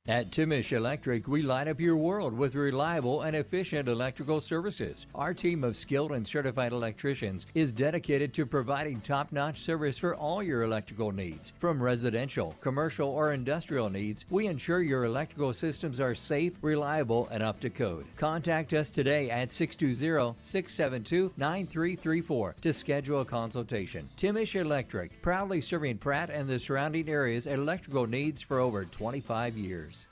At Timish Electric, we light up your world with reliable and efficient electrical services. Our team of skilled and certified electricians is dedicated to providing top-notch service for all your electrical needs. From residential, commercial, or industrial needs, we ensure your electrical systems are safe, reliable, and up to code. Contact us today at 620-672-9334 to schedule a consultation. Timish Electric, proudly serving Pratt and the surrounding areas electrical needs for over 25 years.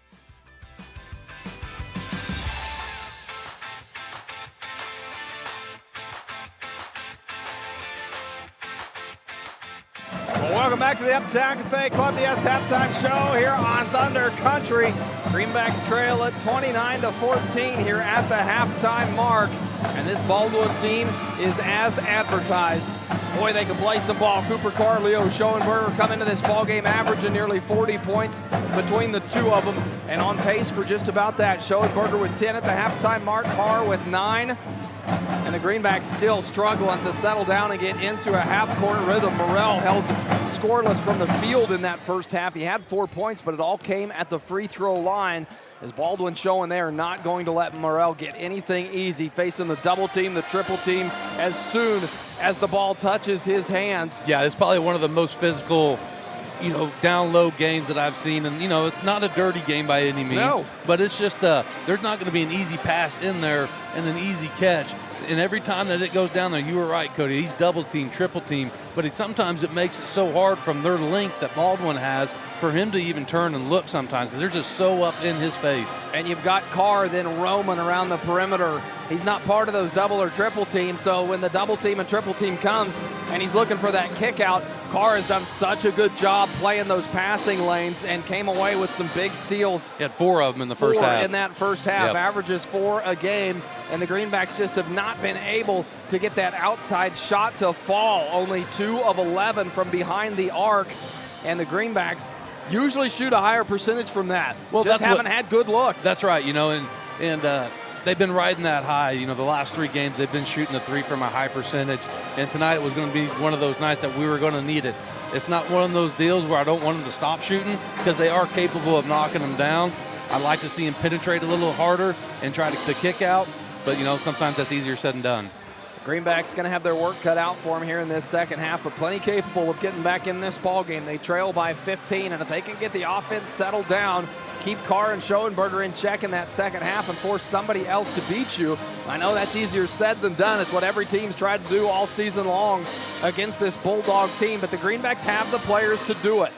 Well, welcome back to the Uptown Cafe Club DS halftime show here on Thunder Country. Greenbacks trail at 29-14 here at the halftime mark. And this Baldwin team is as advertised. Boy, they can play some ball. Cooper Carr, Leo Schoenberger come into this ball game averaging nearly 40 points between the two of them and on pace for just about that. Schoenberger with 10 at the halftime mark, Carr with 9. And the Greenbacks still struggling to settle down and get into a half-court rhythm. Morrell held scoreless from the field in that first half. He had 4 points, but it all came at the free throw line. As Baldwin showing they are not going to let Morrell get anything easy, facing the double team, the triple team, as soon as the ball touches his hands. Yeah, it's probably one of the most physical, down low games that I've seen. And, it's not a dirty game by any means. No. But it's just, there's not going to be an easy pass in there and an easy catch. And every time that it goes down there, you were right, Cody. He's double team, triple team. But sometimes it makes it so hard from their length that Baldwin has for him to even turn and look sometimes. They're just so up in his face. And you've got Carr then roaming around the perimeter. He's not part of those double or triple teams, so when the double team and triple team comes and he's looking for that kick out, Carr has done such a good job playing those passing lanes and came away with some big steals. He had 4 of them in the first half. In that first half, Yep. Averages 4 a game, and the Greenbacks just have not been able to get that outside shot to fall. Only 2 of 11 from behind the arc, and the Greenbacks usually shoot a higher percentage from that. Well, just that's haven't had good looks. That's right, and they've been riding that high. The last 3 games they've been shooting the 3 from a high percentage, and tonight it was going to be one of those nights that we were going to need it. It's not one of those deals where I don't want them to stop shooting because they are capable of knocking them down. I like to see them penetrate a little harder and try to kick out, but sometimes that's easier said than done. Greenback's going to have their work cut out for them here in this second half, but plenty capable of getting back in this ball game. They trail by 15, and if they can get the offense settled down, keep Carr and Schoenberger in check in that second half and force somebody else to beat you. I know that's easier said than done. It's what every team's tried to do all season long against this Bulldog team, but the Greenbacks have the players to do it.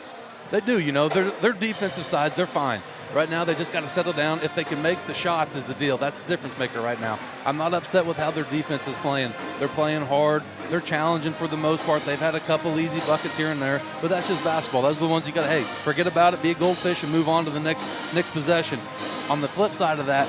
They do, their defensive sides, they're fine. Right now, they just got to settle down. If they can make the shots is the deal. That's the difference maker right now. I'm not upset with how their defense is playing. They're playing hard. They're challenging for the most part. They've had a couple easy buckets here and there, but that's just basketball. Those are the ones you got to, forget about it, be a goldfish, and move on to the next possession. On the flip side of that,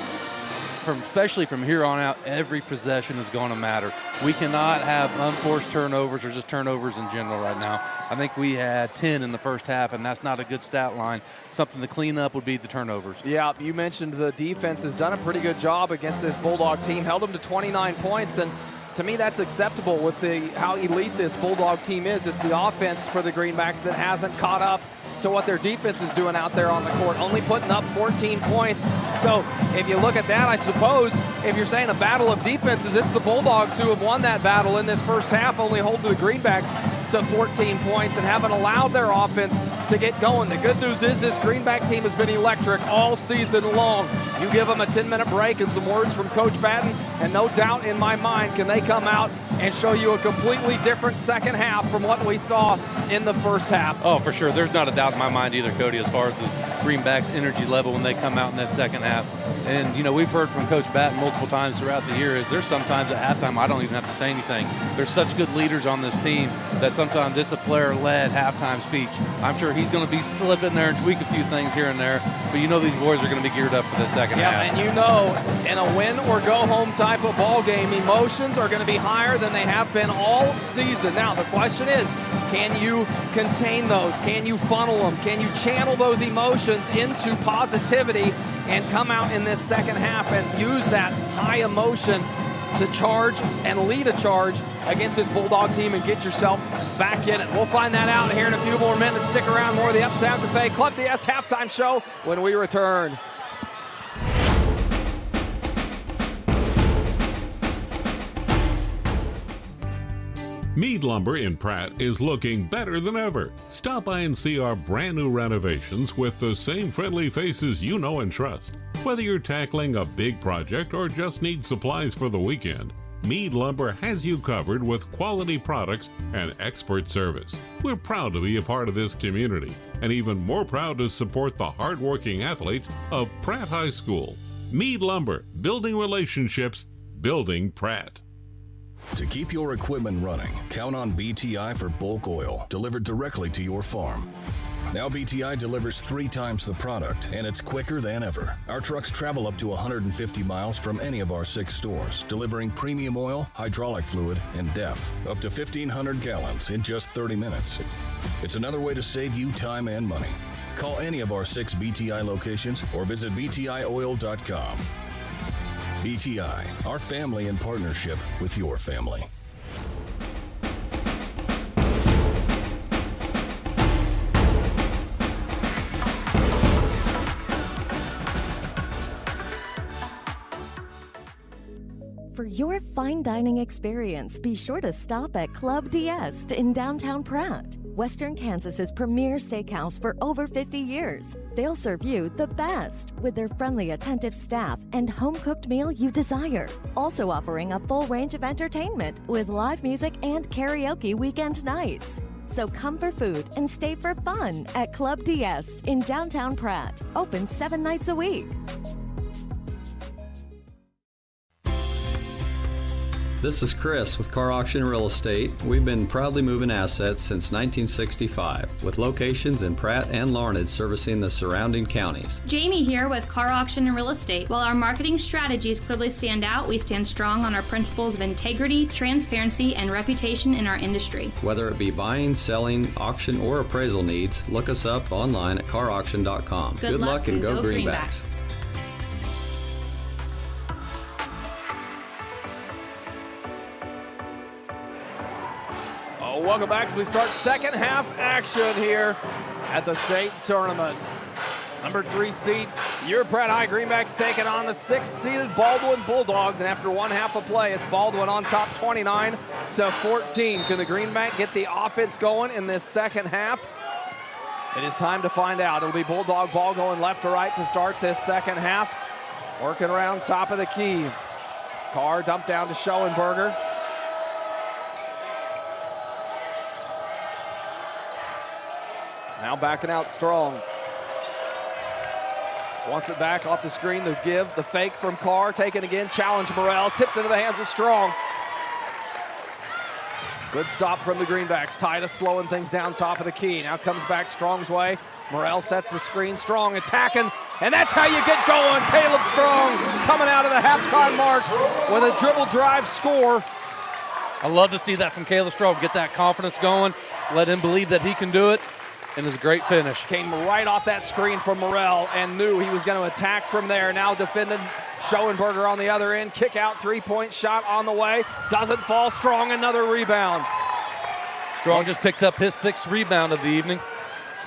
especially from here on out, every possession is going to matter. We cannot have unforced turnovers or just turnovers in general right now. I think we had 10 in the first half, and that's not a good stat line. Something to clean up would be the turnovers. Yeah, you mentioned the defense has done a pretty good job against this Bulldog team, held them to 29 points, and to me that's acceptable with how elite this Bulldog team is. It's the offense for the Greenbacks that hasn't caught up to what their defense is doing out there on the court, only putting up 14 points. So if you look at that, I suppose if you're saying a battle of defenses, it's the Bulldogs who have won that battle in this first half, only holding the Greenbacks to 14 points and haven't allowed their offense to get going. The good news is this Greenback team has been electric all season long. You give them a 10-minute break and some words from Coach Batten, and no doubt in my mind can they come out and show you a completely different second half from what we saw in the first half. Oh, for sure. There's not a doubt in my mind either, Cody, as far as the Greenbacks' energy level when they come out in that second half. And, we've heard from Coach Batten multiple times throughout the year is there's sometimes at halftime I don't even have to say anything. There's such good leaders on this team that sometimes it's a player-led halftime speech. I'm sure he's going to be slip in there and tweak a few things here and there, but these boys are going to be geared up for the second half. Yeah, and in a win or go home type of ball game, emotions are going to be higher than they have been all season. Now, the question is, can you contain those? Can you funnel them? Can you channel those emotions into positivity and come out in this second half and use that high emotion to charge and lead a charge against this Bulldog team and get yourself back in it? We'll find that out here in a few more minutes. Stick around, more of the Uptown Cafe Club DS halftime show when we return. Mead Lumber in Pratt is looking better than ever. Stop by and see our brand new renovations with the same friendly faces you know and trust. Whether you're tackling a big project or just need supplies for the weekend, Mead Lumber has you covered with quality products and expert service. We're proud to be a part of this community and even more proud to support the hardworking athletes of Pratt High School. Mead Lumber, building relationships, building Pratt. To keep your equipment running, count on BTI for bulk oil delivered directly to your farm. Now BTI delivers 3 times the product, and it's quicker than ever. Our trucks travel up to 150 miles from any of our 6 stores, delivering premium oil, hydraulic fluid, and DEF, up to 1,500 gallons in just 30 minutes. It's another way to save you time and money. Call any of our 6 BTI locations or visit btioil.com. BTI, our family in partnership with your family. For your fine dining experience, be sure to stop at Club DS in downtown Pratt, Western Kansas's premier steakhouse for over 50 years. They'll serve you the best with their friendly, attentive staff and home-cooked meal you desire. Also offering a full range of entertainment with live music and karaoke weekend nights. So come for food and stay for fun at Club DS in downtown Pratt. Open 7 nights a week. This is Chris with Car Auction Real Estate. We've been proudly moving assets since 1965, with locations in Pratt and Larned servicing the surrounding counties. Jamie here with Car Auction and Real Estate. While our marketing strategies clearly stand out, we stand strong on our principles of integrity, transparency, and reputation in our industry. Whether it be buying, selling, auction, or appraisal needs, look us up online at carauction.com. Good luck and go Greenbacks. Welcome back as we start second half action here at the state tournament. Number 3 seed, your Pratt High Greenbacks taking on the 6th seeded Baldwin Bulldogs. And after one half of play, it's Baldwin on top 29-14. Can the Greenback get the offense going in this second half? It is time to find out. It'll be Bulldog ball going left to right to start this second half. Working around top of the key. Carr dumped down to Schoenberger. Now backing out Strong. Wants it back off the screen. The give, the fake from Carr. Taken again. Challenge Morrell. Tipped into the hands of Strong. Good stop from the Greenbacks. Titus slowing things down top of the key. Now comes back Strong's way. Morrell sets the screen. Strong attacking. And that's how you get going. Caleb Strong coming out of the halftime mark with a dribble drive score. I love to see that from Caleb Strong. Get that confidence going. Let him believe that he can do it. And it's a great finish. Came right off that screen from Morrell and knew he was going to attack from there. Now defended Schoenberger on the other end. Kick out, three-point shot on the way. Doesn't fall. Strong, another rebound. Strong just picked up his 6th rebound of the evening.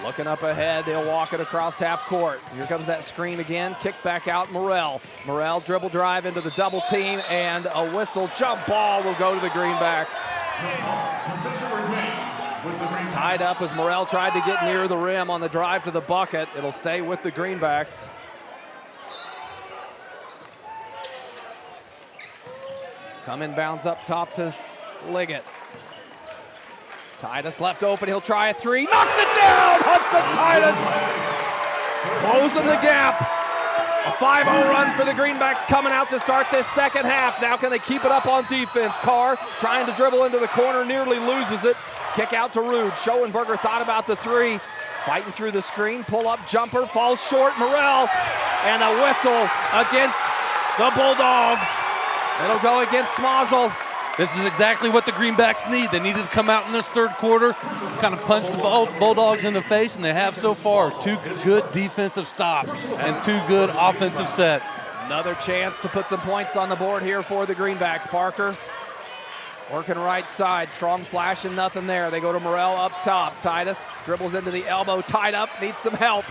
Looking up ahead, they'll walk it across half court. Here comes that screen again. Kick back out, Morrell. Morrell dribble drive into the double team, and a whistle. Jump ball will go to the Greenbacks. Tied up as Morrell tried to get near the rim on the drive to the bucket. It'll stay with the Greenbacks. Come inbounds up top to Liggett. Titus left open, he'll try a three, knocks it down! Hudson Titus closing the gap. A 5-0 run for the Greenbacks coming out to start this second half. Now can they keep it up on defense? Carr trying to dribble into the corner, nearly loses it. Kick out to Rude. Schoenberger thought about the three. Fighting through the screen, pull-up jumper, falls short. Morrell, and a whistle against the Bulldogs. It'll go against Smazel. This is exactly what the Greenbacks need. They needed to come out in this third quarter, kind of punch the Bulldogs in the face, and they have so far. 2 good defensive stops and 2 good offensive sets. Another chance to put some points on the board here for the Greenbacks. Parker working right side. Strong flashing, nothing there. They go to Morrell up top. Titus dribbles into the elbow, tied up, needs some help.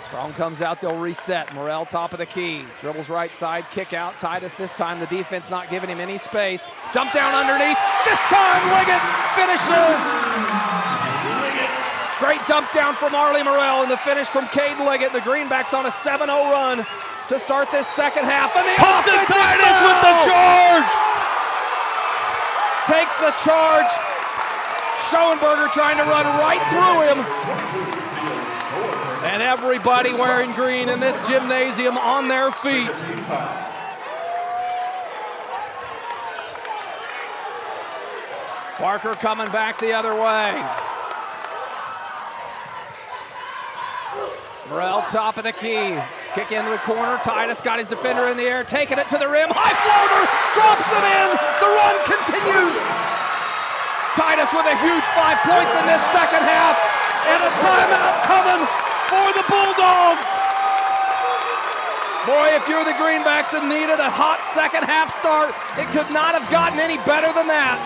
Strong comes out, they'll reset. Morrell top of the key. Dribbles right side, kick out. Titus this time, the defense not giving him any space. Dump down underneath. This time, Liggett finishes. Great dump down from Arlie Morrell and the finish from Caden Liggett. The Greenbacks on a 7-0 run to start this second half. And the Hudson offensive Titus foul! with the charge! Takes the charge. Schoenberger trying to run right through him. And everybody wearing green in this gymnasium on their feet. Parker coming back the other way. Morrell top of the key. Kick into the corner. Titus got his defender in the air, taking it to the rim. High floater, drops it in. The run continues. Titus with a huge 5 points in this second half. And a timeout coming for the Bulldogs. Boy, if you're the Greenbacks and needed a hot second half start, it could not have gotten any better than that.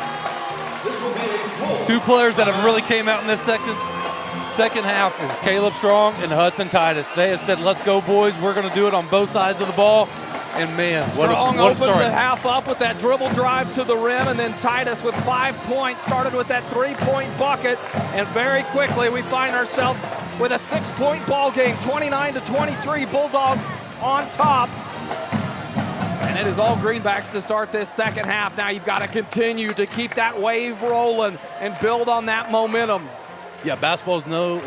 2 players that have really came out in this second half is Caleb Strong and Hudson Titus. They have said, let's go, boys. We're going to do it on both sides of the ball. And, man, Strong what a opened start. the half up with that dribble drive to the rim, and then Titus with 5 points started with that 3-point bucket. And very quickly, we find ourselves with a 6-point ball game, 29-23, Bulldogs on top. And it is all Greenbacks to start this second half. Now you've got to continue to keep that wave rolling and build on that momentum. Yeah, basketball is no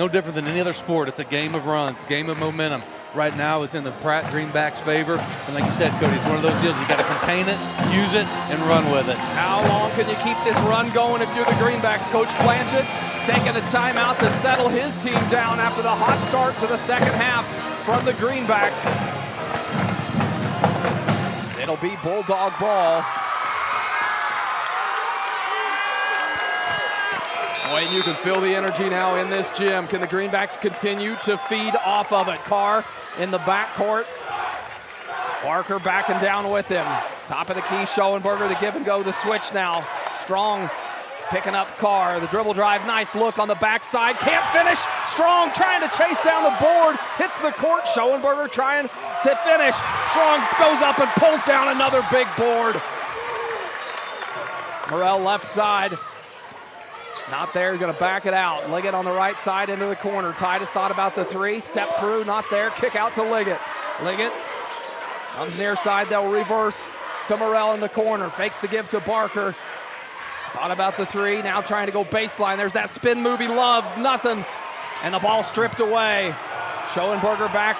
different than any other sport. It's a game of runs, game of momentum. Right now, it's in the Pratt Greenbacks' favor. And like you said, Cody, it's one of those deals. You got to contain it, use it, and run with it. How long can you keep this run going if you're the Greenbacks? Coach Blanchett taking a timeout to settle his team down after the hot start to the second half from the Greenbacks. It'll be Bulldog ball. Boy, and you can feel the energy now in this gym. Can the Greenbacks continue to feed off of it? Carr in the backcourt. Barker backing down with him. Top of the key, Schoenberger, the give and go, the switch now. Strong picking up Carr. The dribble drive, nice look on the backside. Can't finish. Strong trying to chase down the board. Hits the court. Schoenberger trying to finish. Strong goes up and pulls down another big board. Morrell left side. Not there, he's gonna back it out. Liggett on the right side into the corner. Titus thought about the three, step through, not there, kick out to Liggett. Liggett comes near side, they'll reverse to Morrell in the corner. Fakes the give to Barker. Thought about the three, now trying to go baseline. There's that spin move he loves, nothing. And the ball stripped away. Schoenberger back.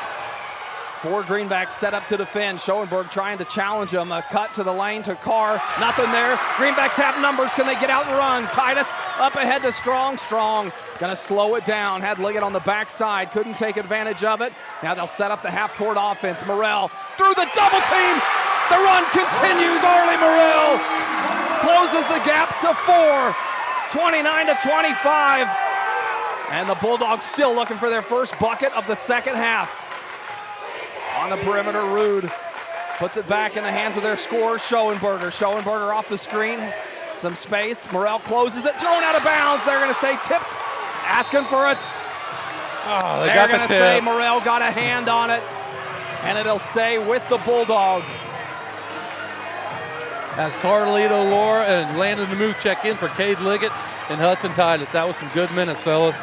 4 Greenbacks set up to defend. Schoenberg trying to challenge him. A cut to the lane to Carr. Nothing there. Greenbacks have numbers. Can they get out and run? Titus up ahead to Strong. Strong going to slow it down. Had Liggett on the backside. Couldn't take advantage of it. Now they'll set up the half-court offense. Morrell through the double team. The run continues. Arlie Morrell closes the gap to 4. 29-25. And the Bulldogs still looking for their first bucket of the second half. On the perimeter, Rude puts it back in the hands of their scorer, Schoenberger. Schoenberger off the screen, some space. Morrell closes it, thrown out of bounds. They're going to say tipped, asking for it. They're going to say Morrell got a hand on it, and it'll stay with the Bulldogs. As Carlito Laura and Landon DeMuth check in for Cade Liggett and Hudson Titus. That was some good minutes, fellas.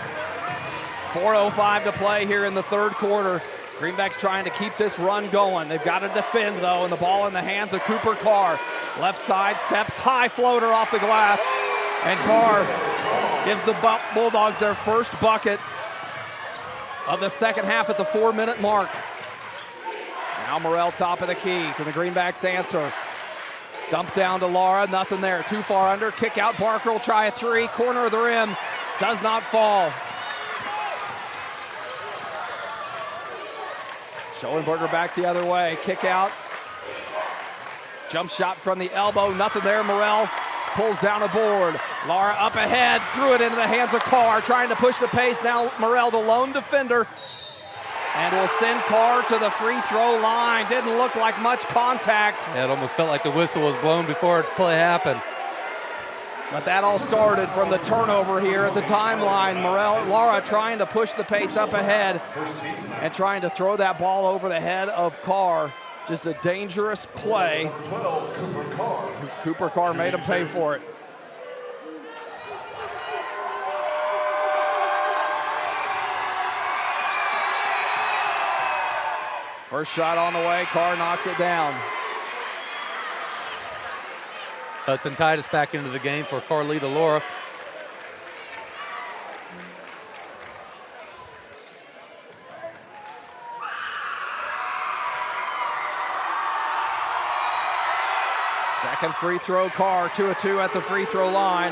4:05 to play here in the third quarter. Greenbacks trying to keep this run going. They've got to defend, though, and the ball in the hands of Cooper Carr. Left side, steps, high floater off the glass. And Carr gives the Bulldogs their first bucket of the second half at the 4-minute mark. Now Morrell top of the key. Can the Greenbacks answer? Dump down to Lara, nothing there. Too far under, kick out. Barker will try a 3. Corner of the rim, does not fall. Schoenberger back the other way, kick out. Jump shot from the elbow, nothing there. Morrell pulls down a board. Lara up ahead, threw it into the hands of Carr, trying to push the pace. Now Morrell, the lone defender, and will send Carr to the free throw line. Didn't look like much contact. Yeah, it almost felt like the whistle was blown before the play happened. But that all started from the turnover here at the timeline. Lara trying to push the pace up ahead and trying to throw that ball over the head of Carr. Just a dangerous play. Cooper Carr made him pay for it. First shot on the way, Carr knocks it down. Hudson Titus back into the game for Carlita Laura. Second free throw, Carr, 2 of 2 at the free throw line.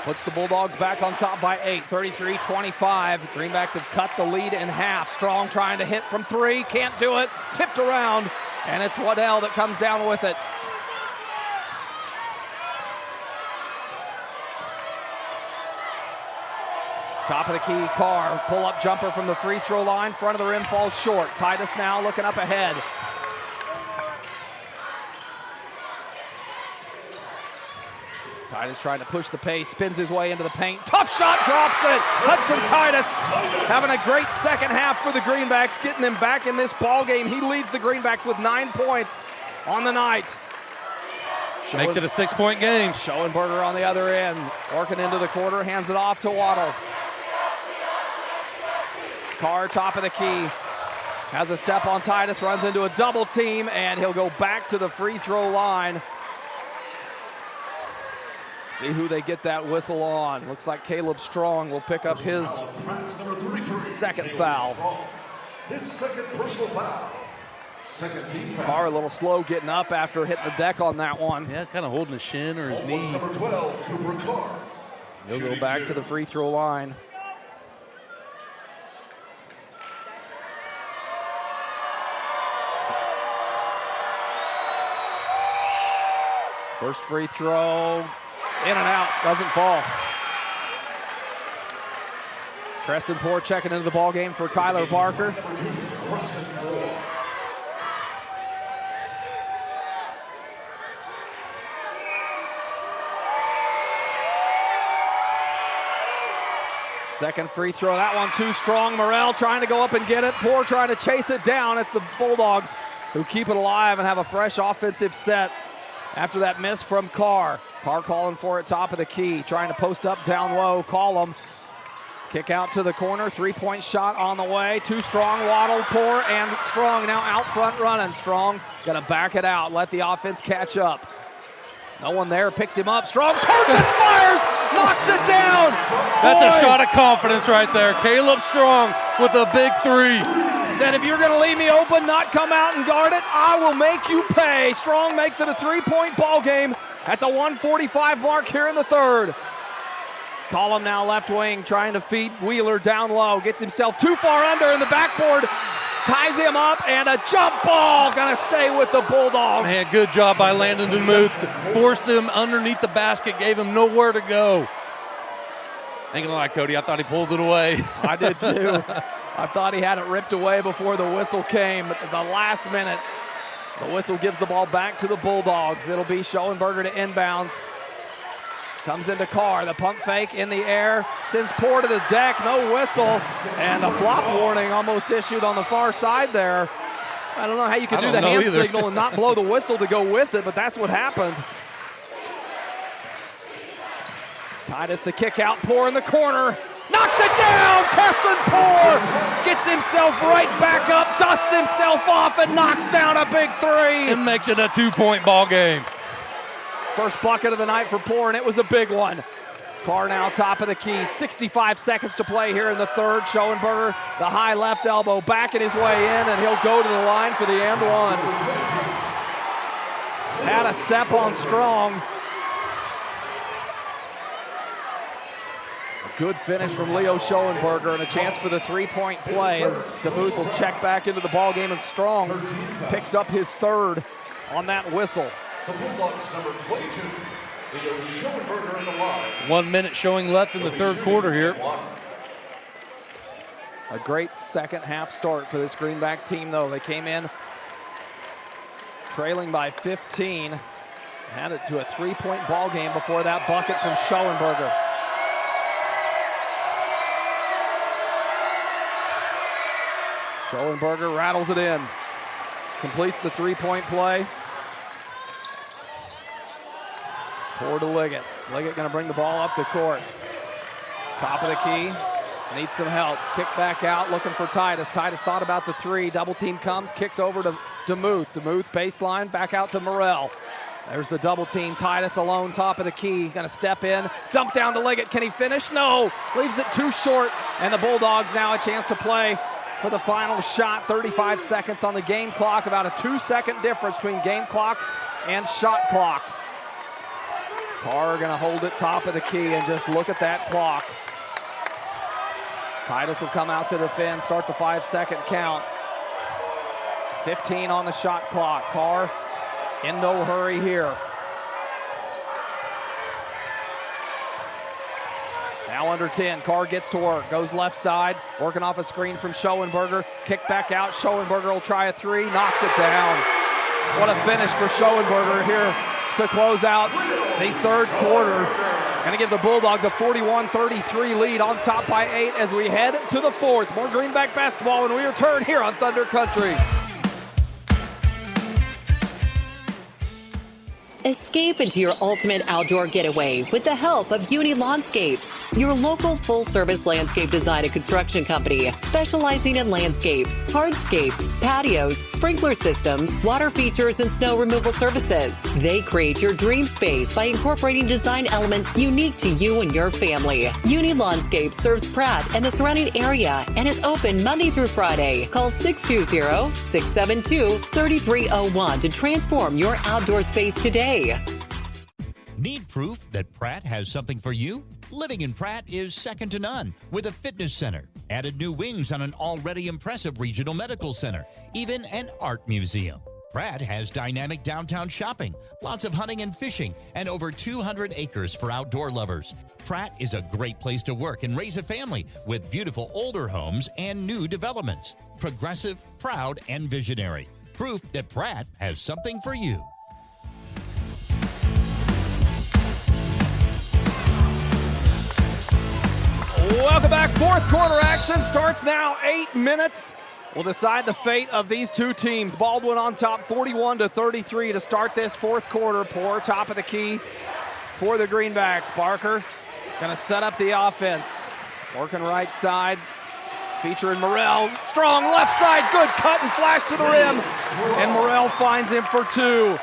Puts the Bulldogs back on top by 8, 33-25. Greenbacks have cut the lead in half. Strong trying to hit from 3, can't do it. Tipped around, and it's Waddell that comes down with it. Top of the key, Carr, pull-up jumper from the free throw line. Front of the rim falls short. Titus now looking up ahead. Titus trying to push the pace, spins his way into the paint. Tough shot, drops it. Hudson Titus having a great second half for the Greenbacks, getting them back in this ball game. He leads the Greenbacks with 9 points on the night. Makes it a 6-point game. Schoenberger on the other end, working into the quarter, hands it off to Waddle. Carr, top of the key, has a step on Titus, runs into a double team, and he'll go back to the free throw line. See who they get that whistle on. Looks like Caleb Strong will pick up his second foul. His second personal foul. Second team foul. Carr a little slow getting up after hitting the deck on that one. Yeah, kind of holding his shin or his knee. Number 12, Cooper Carr. He'll go back to the free throw line. First free throw, in and out, doesn't fall. Preston Poor checking into the ball game for Kyler Barker. Second free throw, that one too strong. Morrell trying to go up and get it. Poor trying to chase it down. It's the Bulldogs who keep it alive and have a fresh offensive set after that miss from Carr. Carr calling for it, top of the key, trying to post up down low, call him. Kick out to the corner, 3-point shot on the way. Too strong, Waddle, Poor, and Strong now out front running. Strong gonna back it out, let the offense catch up. No one there, picks him up. Strong turns and fires, knocks it down. That's a shot of confidence right there. Caleb Strong with a big three. Said, if you're going to leave me open, not come out and guard it, I will make you pay. Strong makes it a 3-point ball game at the 1:45 mark here in the third. Collum now left wing, trying to feed Wheeler down low. Gets himself too far under in the backboard. Ties him up, and a jump ball gonna stay with the Bulldogs. Man, good job by Landon DeMuth. Forced him underneath the basket, gave him nowhere to go. Ain't gonna lie, Cody, I thought he pulled it away. I did too. I thought he had it ripped away before the whistle came, but at the last minute, the whistle gives the ball back to the Bulldogs. It'll be Schoenberger to inbounds. Comes into Carr, the pump fake in the air, sends Poor to the deck, no whistle, and a flop warning almost issued on the far side there. I don't know how you can do the hand signal and not blow the whistle to go with it, but that's what happened. Titus the kick out, Poor in the corner, knocks it down! Preston Poor gets himself right back up, dusts himself off, and knocks down a big three. And makes it a 2-point ball game. First bucket of the night for Poor, and it was a big one. Carr now top of the key. 65 seconds to play here in the third. Schoenberger, the high left elbow, backing his way in, and he'll go to the line for the and one. Had a step on Strong. A good finish from Leo Schoenberger, and a chance for the three-point play as DeMuth will check back into the ballgame, and Strong picks up his third on that whistle. The Bulldogs, number 22, Leo Schoenberger in the line. 1 minute showing left in the third quarter here. A great second half start for this Greenback team, though. They came in trailing by 15, had it to a 3-point ball game before that bucket from Schoenberger. Schoenberger rattles it in, completes the 3-point play. Poor to Liggett. Liggett gonna bring the ball up the court. Top of the key, needs some help. Kick back out, looking for Titus. Titus thought about the three, double team comes, kicks over to DeMuth. DeMuth baseline, back out to Morrell. There's the double team, Titus alone, top of the key. Gonna step in, dump down to Liggett. Can he finish? No, leaves it too short. And the Bulldogs now a chance to play for the final shot. 35 seconds on the game clock, about a 2-second difference between game clock and shot clock. Carr gonna hold it top of the key, and just look at that clock. Titus will come out to defend, start the 5-second count. 15 on the shot clock. Carr in no hurry here. Now under 10, Carr gets to work, goes left side, working off a screen from Schoenberger. Kick back out, Schoenberger will try a three, knocks it down. What a finish for Schoenberger here to close out the third quarter. Going to give the Bulldogs a 41-33 lead, on top by 8 as we head to the fourth. More Greenback basketball when we return here on Thunder Country. Escape into your ultimate outdoor getaway with the help of Uni Landscapes, your local full-service landscape design and construction company specializing in landscapes, hardscapes, patios, sprinkler systems, water features, and snow removal services. They create your dream space by incorporating design elements unique to you and your family. Uni Landscapes serves Pratt and the surrounding area and is open Monday through Friday. Call 620-672-3301 to transform your outdoor space today. Need proof that Pratt has something for you? Living in Pratt is second to none with a fitness center, added new wings on an already impressive regional medical center, even an art museum. Pratt has dynamic downtown shopping, lots of hunting and fishing, and over 200 acres for outdoor lovers. Pratt is a great place to work and raise a family with beautiful older homes and new developments. Progressive, proud, and visionary. Proof that Pratt has something for you. Welcome back. Fourth quarter action starts now. 8 minutes will decide the fate of these two teams. Baldwin on top, 41-33 to start this fourth quarter. Poor top of the key for the Greenbacks. Barker gonna set up the offense. Working right side, featuring Morrell. Strong left side, good cut and flash to the rim. And Morrell finds him for two.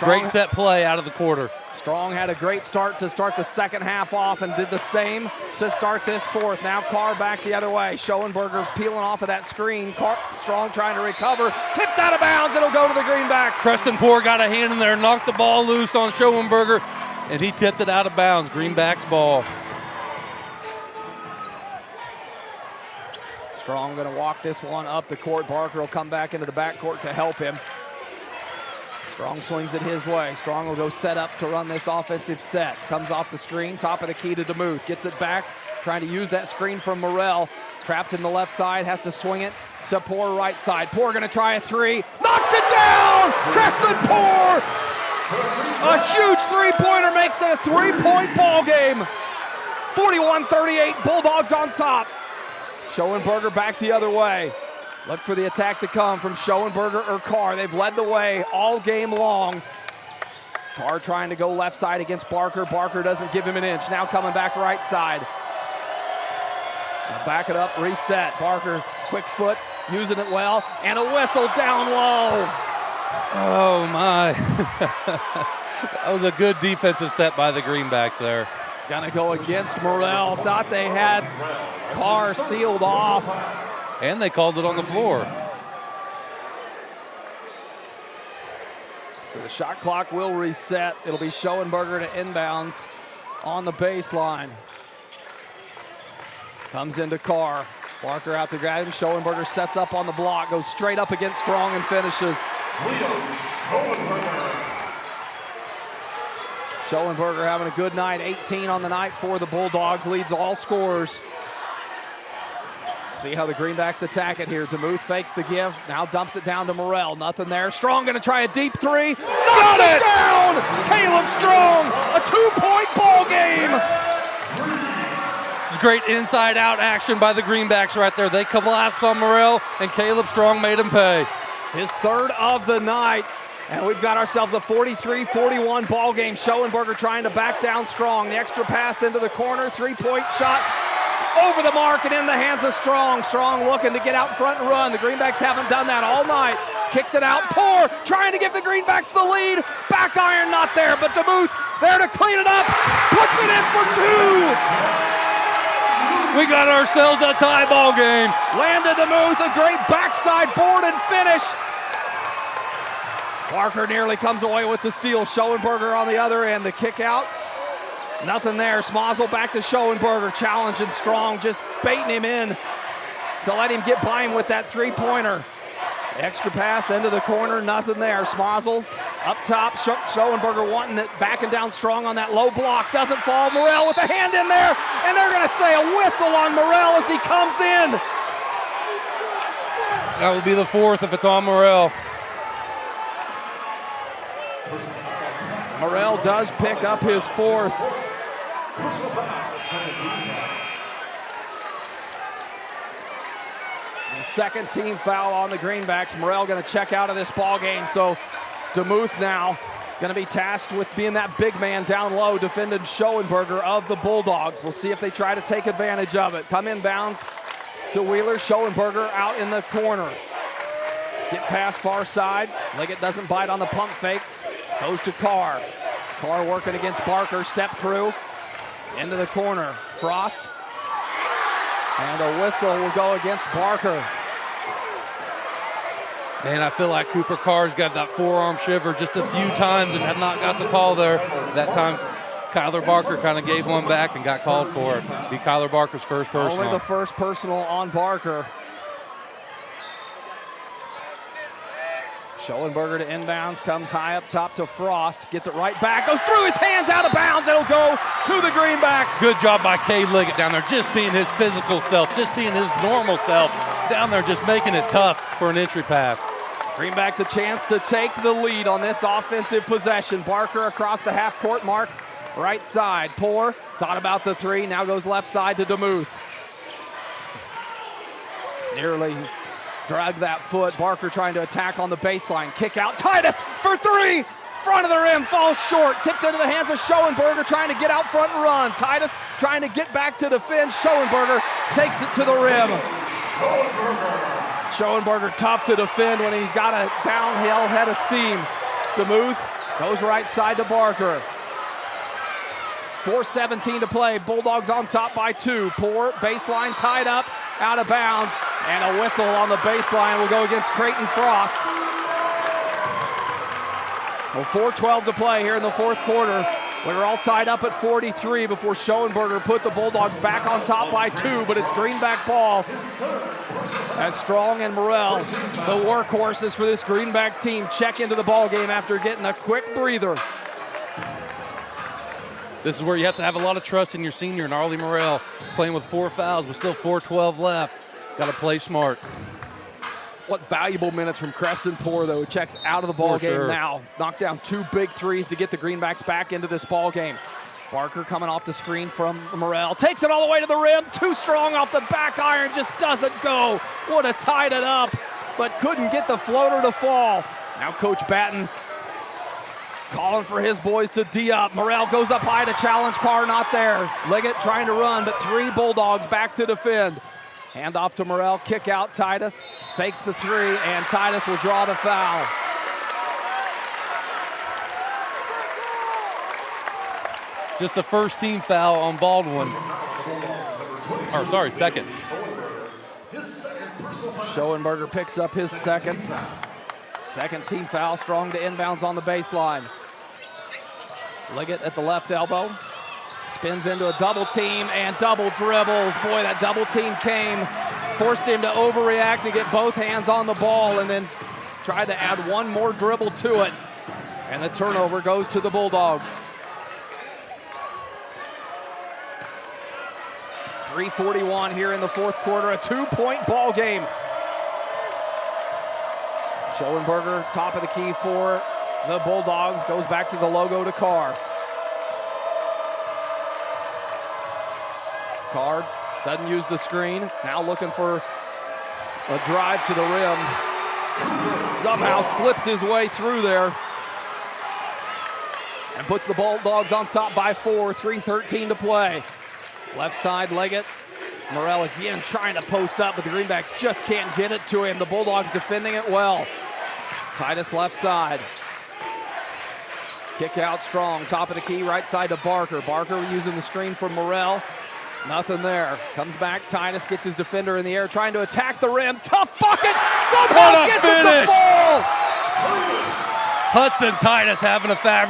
Great set play out of the quarter. Strong had a great start to start the second half off and did the same to start this fourth. Now Carr back the other way. Schoenberger peeling off of that screen. Strong trying to recover. Tipped out of bounds. It'll go to the Greenbacks. Preston Poore got a hand in there, knocked the ball loose on Schoenberger, and he tipped it out of bounds. Greenbacks ball. Strong going to walk this one up the court. Barker will come back into the backcourt to help him. Strong swings it his way. Strong will go set up to run this offensive set. Comes off the screen, top of the key to DeMuth. Gets it back, trying to use that screen from Morrell. Trapped in the left side, has to swing it to Poore right side. Poore going to try a three. Knocks it down! Preston Poore! A huge three-pointer makes it a three-point ball game. 41-38, Bulldogs on top. Schoenberger back the other way. Look for the attack to come from Schoenberger or Carr. They've led the way all game long. Carr trying to go left side against Barker. Barker doesn't give him an inch. Now coming back right side. Now back it up, reset. Barker, quick foot, using it well, and a whistle down low. Oh my. That was a good defensive set by the Greenbacks there. Gonna go against Morrell. Thought they had Carr sealed off. And they called it on the floor. So the shot clock will reset. It'll be Schoenberger to inbounds on the baseline. Comes into Carr. Barker out to grab him. Schoenberger sets up on the block, goes straight up against Strong and finishes. Schoenberger having a good night. 18 on the night for the Bulldogs. Leads all scorers. See how the Greenbacks attack it here. DeMuth fakes the give, now dumps it down to Morrell. Nothing there. Strong gonna try a deep three. Knocks it down! Caleb Strong, a 2-point ball game. It's great inside-out action by the Greenbacks right there. They collapsed on Morrell, and Caleb Strong made him pay. His third of the night, and we've got ourselves a 43-41 ball game. Schoenberger trying to back down Strong. The extra pass into the corner, three-point shot. Over the mark and in the hands of Strong. Strong looking to get out in front and run. The Greenbacks haven't done that all night. Kicks it out. Poore trying to give the Greenbacks the lead. Back iron not there, but DeMuth there to clean it up. Puts it in for two. We got ourselves a tie ball game. Landon DeMuth, a great backside board and finish. Barker nearly comes away with the steal. Schoenberger on the other end. The kick out. Nothing there. Smazel back to Schoenberger, challenging Strong, just baiting him in to let him get by him with that three-pointer. Extra pass into the corner, nothing there. Smazel up top, Schoenberger wanting it, backing down Strong on that low block. Doesn't fall. Morrell with a hand in there, and they're going to say a whistle on Morrell as he comes in. That would be the fourth if it's on Morrell. Morrell does pick up his fourth. The second team foul on the Greenbacks. Morrell going to check out of this ball game. So DeMuth now going to be tasked with being that big man down low, defending Schoenberger of the Bulldogs. We'll see if they try to take advantage of it. Come inbounds to Wheeler. Schoenberger out in the corner. Skip pass far side. Liggett doesn't bite on the pump fake. Goes to Carr. Carr working against Barker. Step through. Into the corner. Frost. And a whistle will go against Barker. Man, I feel like Cooper Carr's got that forearm shiver just a few times and have not got the call there. That time, Kyler Barker kind of gave one back and got called for it. Be Kyler Barker's first personal. Only the first personal on Barker. Schoenberger to inbounds, comes high up top to Frost, gets it right back, goes through his hands, out of bounds, it'll go to the Greenbacks. Good job by Cade Liggett down there, just being his physical self, just being his normal self, down there just making it tough for an entry pass. Greenbacks a chance to take the lead on this offensive possession. Barker across the half-court mark, right side. Poore thought about the three, now goes left side to DeMuth. Nearly drag that foot. Barker trying to attack on the baseline. Kick out. Titus for three. Front of the rim. Falls short. Tipped into the hands of Schoenberger trying to get out front and run. Titus trying to get back to defend. Schoenberger takes it to the rim. Schoenberger tough to defend when he's got a downhill head of steam. DeMuth Goes right side to Barker. 4:17 to play. Bulldogs on top by 2. Poor baseline tied up, out of bounds, and a whistle on the baseline will go against Creighton Frost. Well, 4:12 to play here in the fourth quarter. We were all tied up at 43 before Schoenberger put the Bulldogs back on top by 2, but it's Greenback ball. As Strong and Morrell, the workhorses for this Greenback team, check into the ball game after getting a quick breather. This is where you have to have a lot of trust in your senior and Arlie Morrell, playing with 4 fouls with still 4:12 left. Got to play smart. What valuable minutes from Creston Poor, though, who checks out of the ball game now. Knocked down 2 big threes to get the Greenbacks back into this ball game. Barker coming off the screen from Morrell. Takes it all the way to the rim. Too strong off the back iron. Just doesn't go. Would have tied it up, but couldn't get the floater to fall. Now Coach Batten calling for his boys to D up. Morrell goes up high to challenge Carr. Not there. Liggett trying to run, but 3 Bulldogs back to defend. Hand off to Morrell, kick out Titus, fakes the 3, and Titus will draw the foul. Just the first team foul on Baldwin. Or sorry, second. Schoenberger picks up his second. Second team foul, Strong to inbounds on the baseline. Liggett at the left elbow. Spins into a double team and double dribbles. Boy, that double team came, forced him to overreact and get both hands on the ball, and then tried to add one more dribble to it. And the turnover goes to the Bulldogs. 3:41 here in the fourth quarter, a 2-point ball game. Schoenberger, top of the key for the Bulldogs, goes back to the logo to Carr. Carr doesn't use the screen, now looking for a drive to the rim. Somehow slips his way through there and puts the Bulldogs on top by 4, 3:13 to play. Left side, Liggett. Morrell again trying to post up, but the Greenbacks just can't get it to him. The Bulldogs defending it well. Titus left side. Kick out Strong, top of the key, right side to Barker. Barker using the screen from Morrell. Nothing there. Comes back, Titus gets his defender in the air, trying to attack the rim. Tough bucket, somehow gets it to fall! Hudson Titus having a fab.